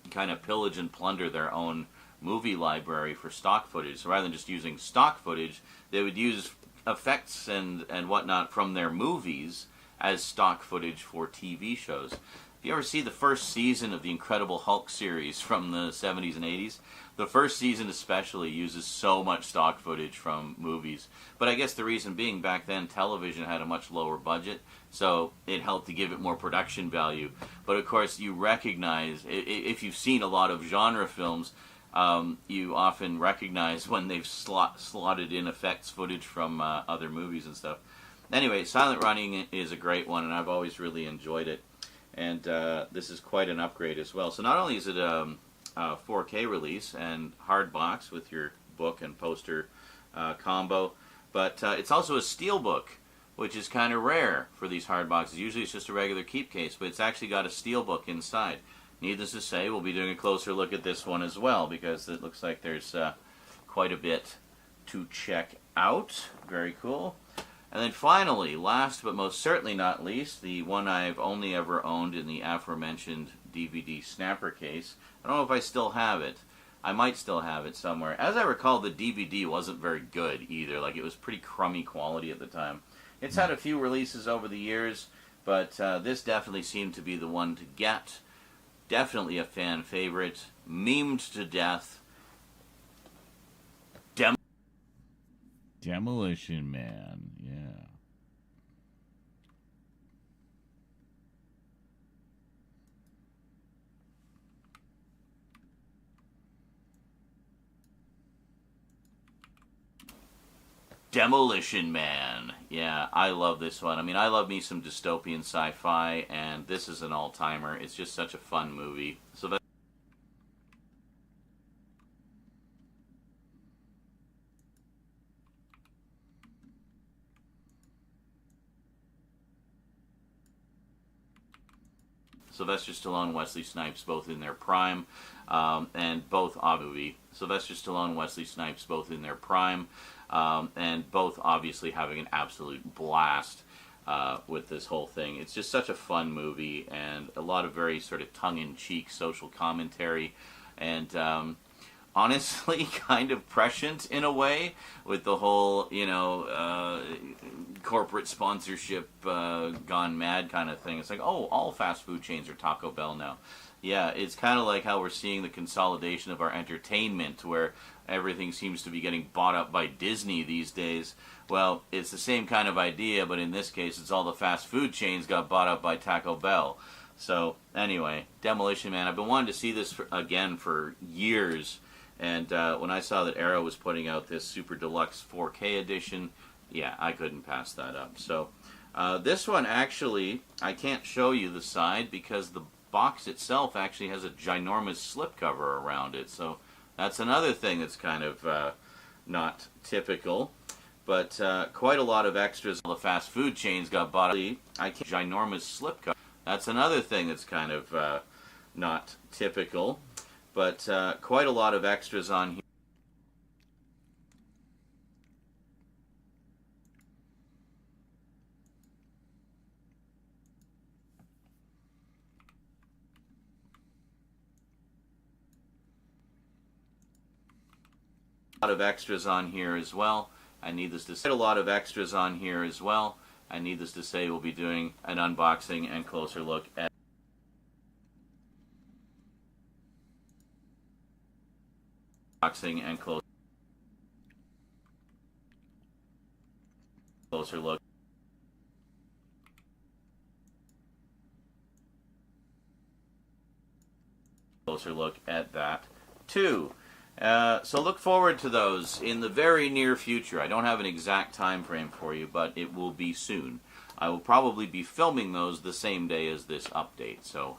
kind of pillage and plunder their own movie library for stock footage. So rather than just using stock footage, they would use effects and whatnot from their movies as stock footage for TV shows. If you ever see the first season of the Incredible Hulk series from the 70s and 80s, the first season especially uses so much stock footage from movies. But I guess the reason being, back then television had a much lower budget, so it helped to give it more production value. But of course, you recognize, if you've seen a lot of genre films, you often recognize when they've slotted in effects footage from other movies and stuff. Anyway, Silent Running is a great one, and I've always really enjoyed it. And this is quite an upgrade as well. So not only is it a 4K release and hard box with your book and poster combo, but it's also a steel book, which is kind of rare for these hard boxes. Usually it's just a regular keep case, but it's actually got a steel book inside. Needless to say, we'll be doing a closer look at this one as well, because it looks like there's quite a bit to check out. Very cool. And then finally, last but most certainly not least, the one I've only ever owned in the aforementioned DVD snapper case. I don't know if I still have it. I might still have it somewhere. As I recall, the DVD wasn't very good either. Like, it was pretty crummy quality at the time. It's had a few releases over the years, but this definitely seemed to be the one to get. Definitely a fan favorite. Memed to death. Demolition Man, yeah. Demolition Man. Yeah, I love this one. I mean, I love me some dystopian sci-fi, and this is an all-timer. It's just such a fun movie. So Sylvester Stallone, Wesley Snipes, both in their prime, and both obviously Sylvester Stallone, Wesley Snipes, both in their prime, and both obviously having an absolute blast with this whole thing. It's just such a fun movie, and a lot of very sort of tongue-in-cheek social commentary, and honestly kind of prescient in a way with the whole, corporate sponsorship gone mad kind of thing. It's like, oh, all fast food chains are Taco Bell now. Yeah, it's kind of like how we're seeing the consolidation of our entertainment, where everything seems to be getting bought up by Disney these days. Well, it's the same kind of idea, but in this case, it's all the fast food chains got bought up by Taco Bell. So, anyway, Demolition Man. I've been wanting to see this again for years, and when I saw that Arrow was putting out this Super Deluxe 4K edition, yeah, I couldn't pass that up. So, this one actually, I can't show you the side because box itself actually has a ginormous slipcover around it, so that's another thing that's kind of not typical. But quite a lot of extras. All the fast food chains got bought. I can't ginormous slipcover. That's another thing that's kind of not typical. But quite a lot of extras on here. A lot of extras on here as well. Needless to say, a lot of extras on here as well. Needless to say, we'll be doing an unboxing and closer look at unboxing and closer look. Closer look at that too. So look forward to those in the very near future. I don't have an exact time frame for you, but it will be soon. I will probably be filming those the same day as this update, so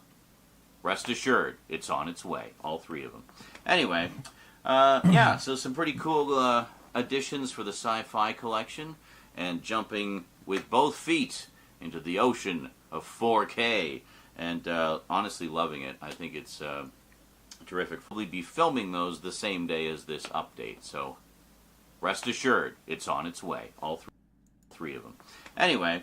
rest assured, it's on its way, all three of them. Anyway, yeah, so some pretty cool additions for the sci-fi collection, and jumping with both feet into the ocean of 4K, and honestly loving it. I think it's terrific. We'll be filming those the same day as this update, so rest assured, it's on its way, all three of them. Anyway,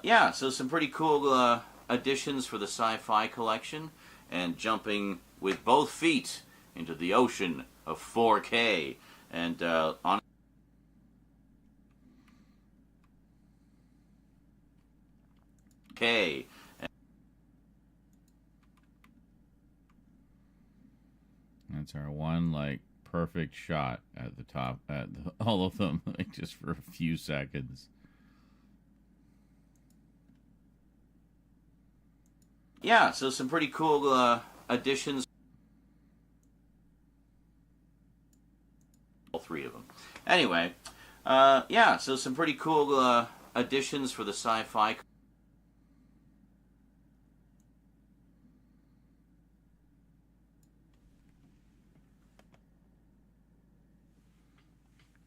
yeah, so some pretty cool additions for the sci-fi collection, and jumping with both feet into the ocean of 4K, and on K. That's our one, like, perfect shot at the top, all of them, like, just for a few seconds. Yeah, so some pretty cool additions. All three of them. Anyway, yeah, so some pretty cool additions for the sci-fi.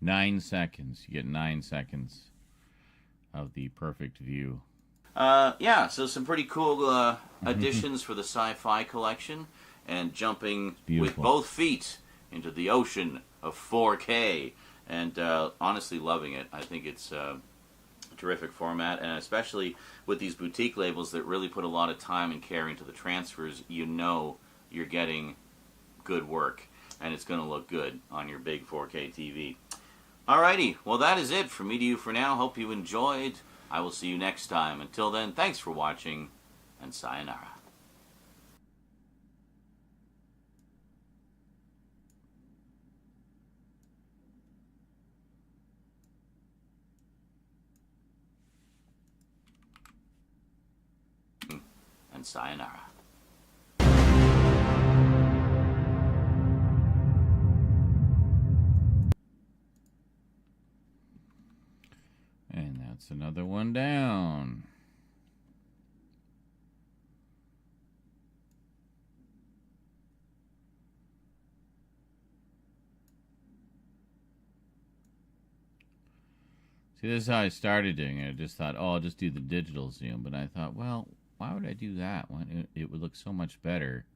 Nine seconds. You get 9 seconds of the perfect view. Yeah, so some pretty cool additions for the sci-fi collection, and jumping with both feet into the ocean of 4K, and honestly loving it. I think it's a terrific format, and especially with these boutique labels that really put a lot of time and care into the transfers, you know you're getting good work, and it's going to look good on your big 4K TV. Alrighty, well that is it from me to you for now. Hope you enjoyed. I will see you next time. Until then, thanks for watching, and sayonara. And sayonara. And that's another one down. See, this is how I started doing it. I just thought, oh, I'll just do the digital zoom. But I thought, well, why would I do that? It would look so much better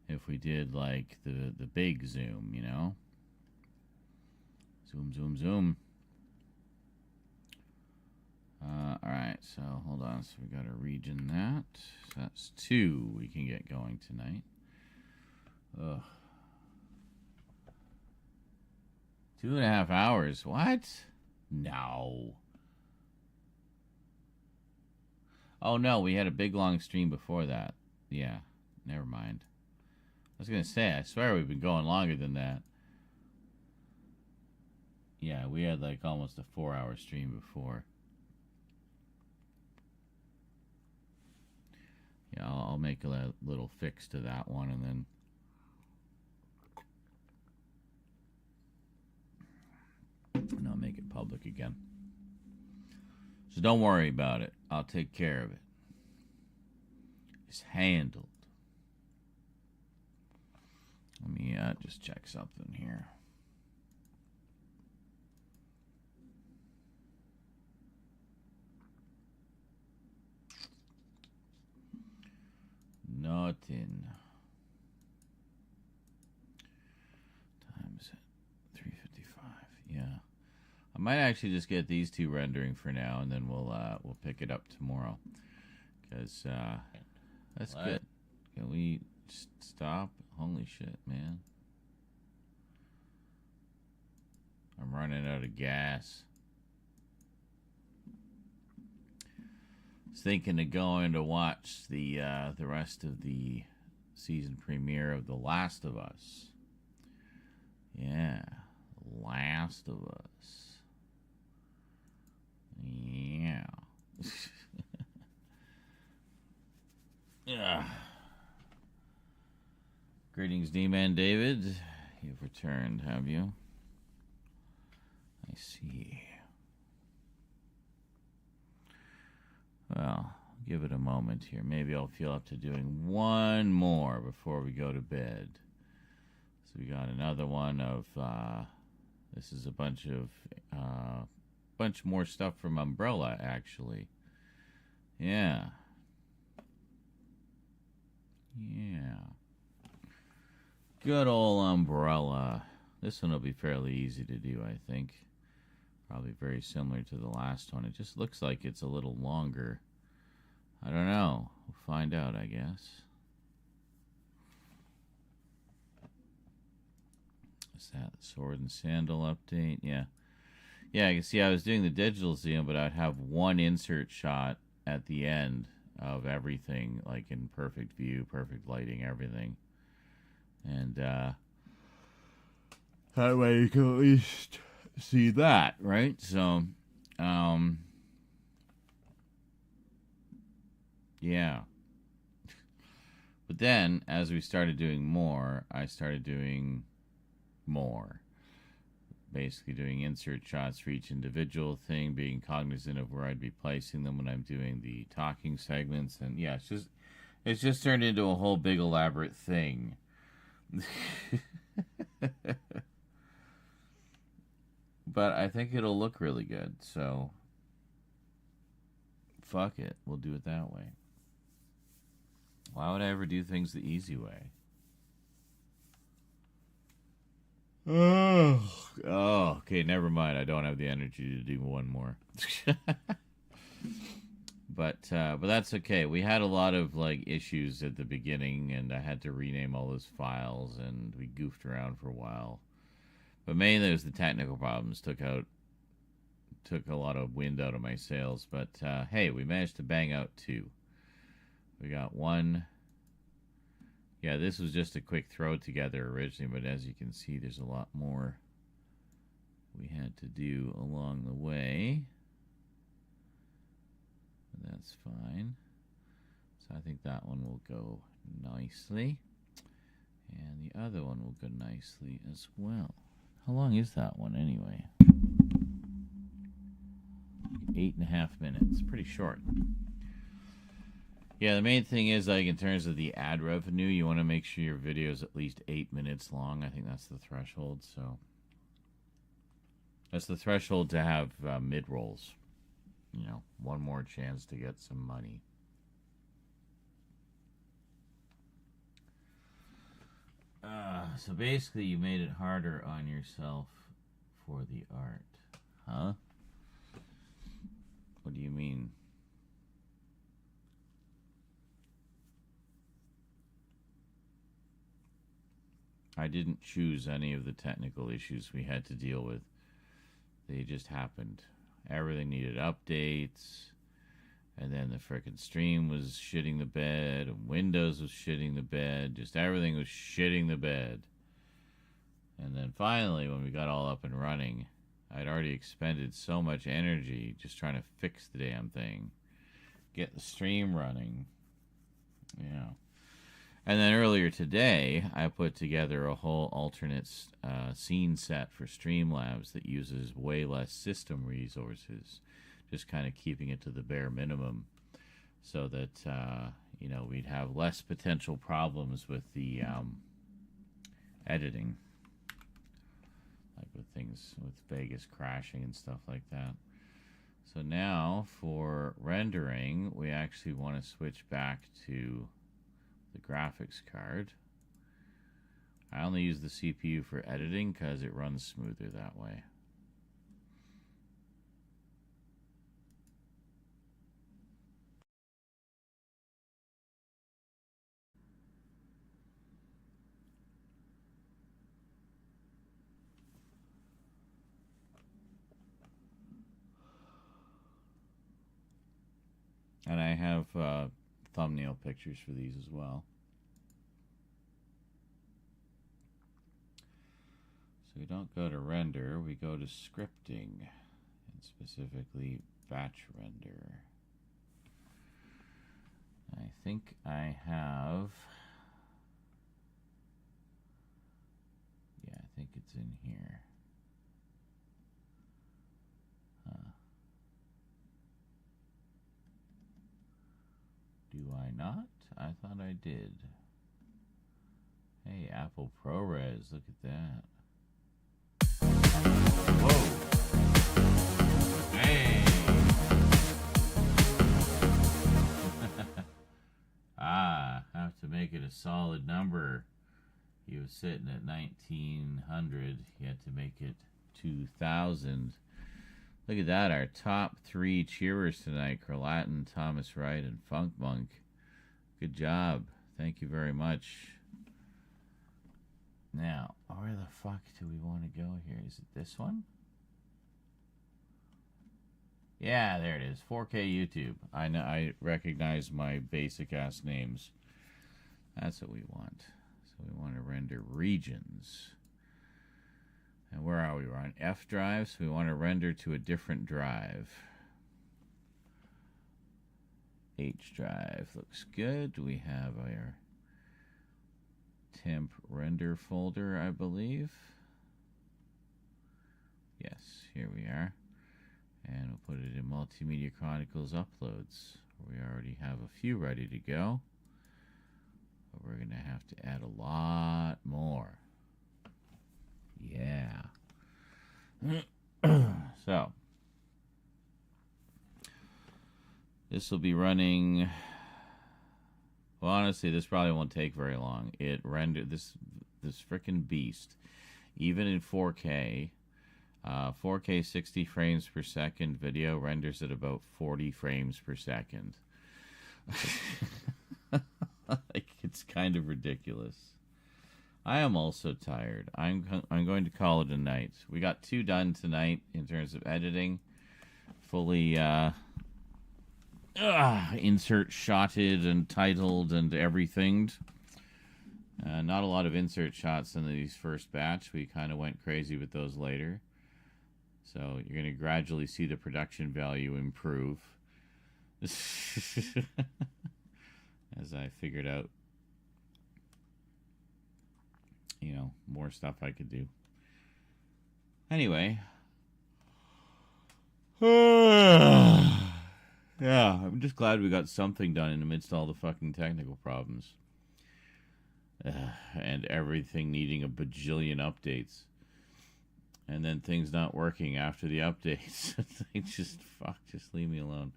if we did, like, the big zoom, you know? Zoom, zoom, zoom. Alright, so hold on. So we got to region that. So that's 2 we can get going tonight. Ugh. 2.5 hours. What? No. Oh, no. We had a big, long stream before that. Yeah. Never mind. I was going to say, I swear we've been going longer than that. Yeah, we had like almost a 4-hour stream before. Yeah, I'll make a little fix to that one, and then I'll make it public again. So don't worry about it. I'll take care of it. It's handled. Let me just check something here. Nothing. Times 3:55. Yeah, I might actually just get these two rendering for now, and then we'll pick it up tomorrow. Because that's What? good. Can we just stop? Holy shit, man! I'm running out of gas. Thinking of going to watch the rest of the season premiere of The Last of Us. Yeah, Last of Us. Yeah. Yeah. Greetings, D-Man David. You've returned, have you? I see. Well, give it a moment here. Maybe I'll feel up to doing one more before we go to bed. So we got another one of, this is a bunch more stuff from Umbrella, actually. Yeah. Yeah. Good old Umbrella. This one will be fairly easy to do, I think. Probably very similar to the last one. It just looks like it's a little longer. I don't know. We'll find out, I guess. Is that the Sword and Sandal update? Yeah. Yeah, you can see I was doing the digital Xeon, but I'd have one insert shot at the end of everything, like in perfect view, perfect lighting, everything. And that way you can at least see that, right? So, yeah. But then, as we started doing more, I started doing more. Basically doing insert shots for each individual thing, being cognizant of where I'd be placing them when I'm doing the talking segments. And yeah, it's just turned into a whole big elaborate thing. But I think it'll look really good, so fuck it, we'll do it that way. Why would I ever do things the easy way? Oh, okay, never mind. I don't have the energy to do one more. But that's okay. We had a lot of like issues at the beginning, and I had to rename all those files, and we goofed around for a while. But mainly it was the technical problems took a lot of wind out of my sails. But hey, we managed to bang out 2. We got 1. Yeah, this was just a quick throw together originally, but as you can see, there's a lot more we had to do along the way. But that's fine. So I think that one will go nicely. And the other one will go nicely as well. How long is that one anyway? 8.5 minutes. Pretty short. Yeah, the main thing is, like, in terms of the ad revenue, you want to make sure your video is at least 8 minutes long. I think that's the threshold, so. That's the threshold to have mid-rolls. You know, one more chance to get some money. So basically, you made it harder on yourself for the art. Huh? What do you mean? I didn't choose any of the technical issues we had to deal with. They just happened. Everything needed updates. And then the frickin' stream was shitting the bed. And Windows was shitting the bed. Just everything was shitting the bed. And then finally, when we got all up and running, I'd already expended so much energy just trying to fix the damn thing. Get the stream running. Yeah. And then earlier today, I put together a whole alternate scene set for Streamlabs that uses way less system resources, just kind of keeping it to the bare minimum so that, you know, we'd have less potential problems with the editing, like with things with Vegas crashing and stuff like that. So now for rendering, we actually want to switch back to the graphics card. I only use the CPU for editing because it runs smoother that way. And I have thumbnail pictures for these as well. So we don't go to render, we go to scripting, and specifically batch render. I think I have, yeah, I think it's in here. Do I not? I thought I did. Hey, Apple ProRes, look at that. Whoa. Hey. Have to make it a solid number. He was sitting at 1900. He had to make it 2000. Look at that, our top 3 cheerers tonight, Carlatin, Thomas Wright, and Funk Monk. Good job. Thank you very much. Now, where the fuck do we want to go here? Is it this one? Yeah, there it is. 4K YouTube. I know, I recognize my basic-ass names. That's what we want. So we want to render regions. And where are we? We're on F drive, so we want to render to a different drive. H drive looks good. We have our temp render folder, I believe. Yes, here we are. And we'll put it in Multimedia Chronicles Uploads. We already have a few ready to go. But we're going to have to add a lot more. Yeah. So this will be running. Well, honestly, this probably won't take very long. It rendered this frickin' beast, even in 4K. 4K 60 frames per second video renders at about 40 frames per second. Like, it's kind of ridiculous. I am also tired. I'm going to call it a night. We got 2 done tonight in terms of editing. Fully insert shotted and titled and everything. Not a lot of insert shots in these first batch. We kind of went crazy with those later. So you're going to gradually see the production value improve. As I figured out, you know, more stuff I could do. Anyway. Yeah, I'm just glad we got something done in amidst all the fucking technical problems. And everything needing a bajillion updates. And then things not working after the updates. just leave me alone.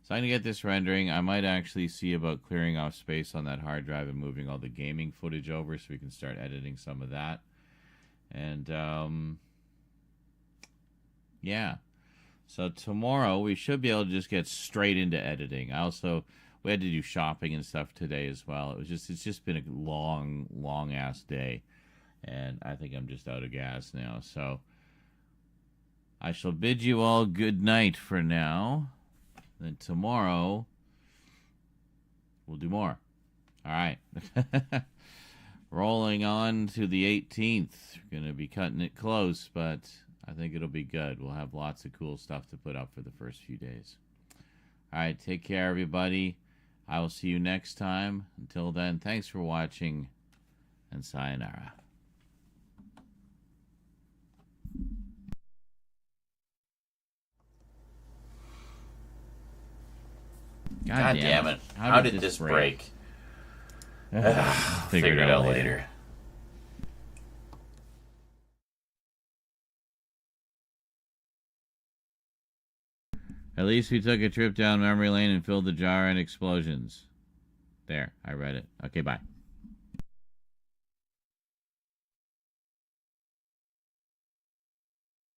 So I'm going to get this rendering. I might actually see about clearing off space on that hard drive and moving all the gaming footage over so we can start editing some of that. And, yeah. So tomorrow we should be able to just get straight into editing. We had to do shopping and stuff today as well. It's just been a long ass day. And I think I'm just out of gas now. So I shall bid you all good night for now. Then tomorrow, we'll do more. All right. Rolling on to the 18th. We're going to be cutting it close, but I think it'll be good. We'll have lots of cool stuff to put up for the first few days. All right. Take care, everybody. I will see you next time. Until then, thanks for watching, and sayonara. God damn it. How did this break? Figure it out later. At least we took a trip down memory lane and filled the jar and explosions. There, I read it. Okay, bye.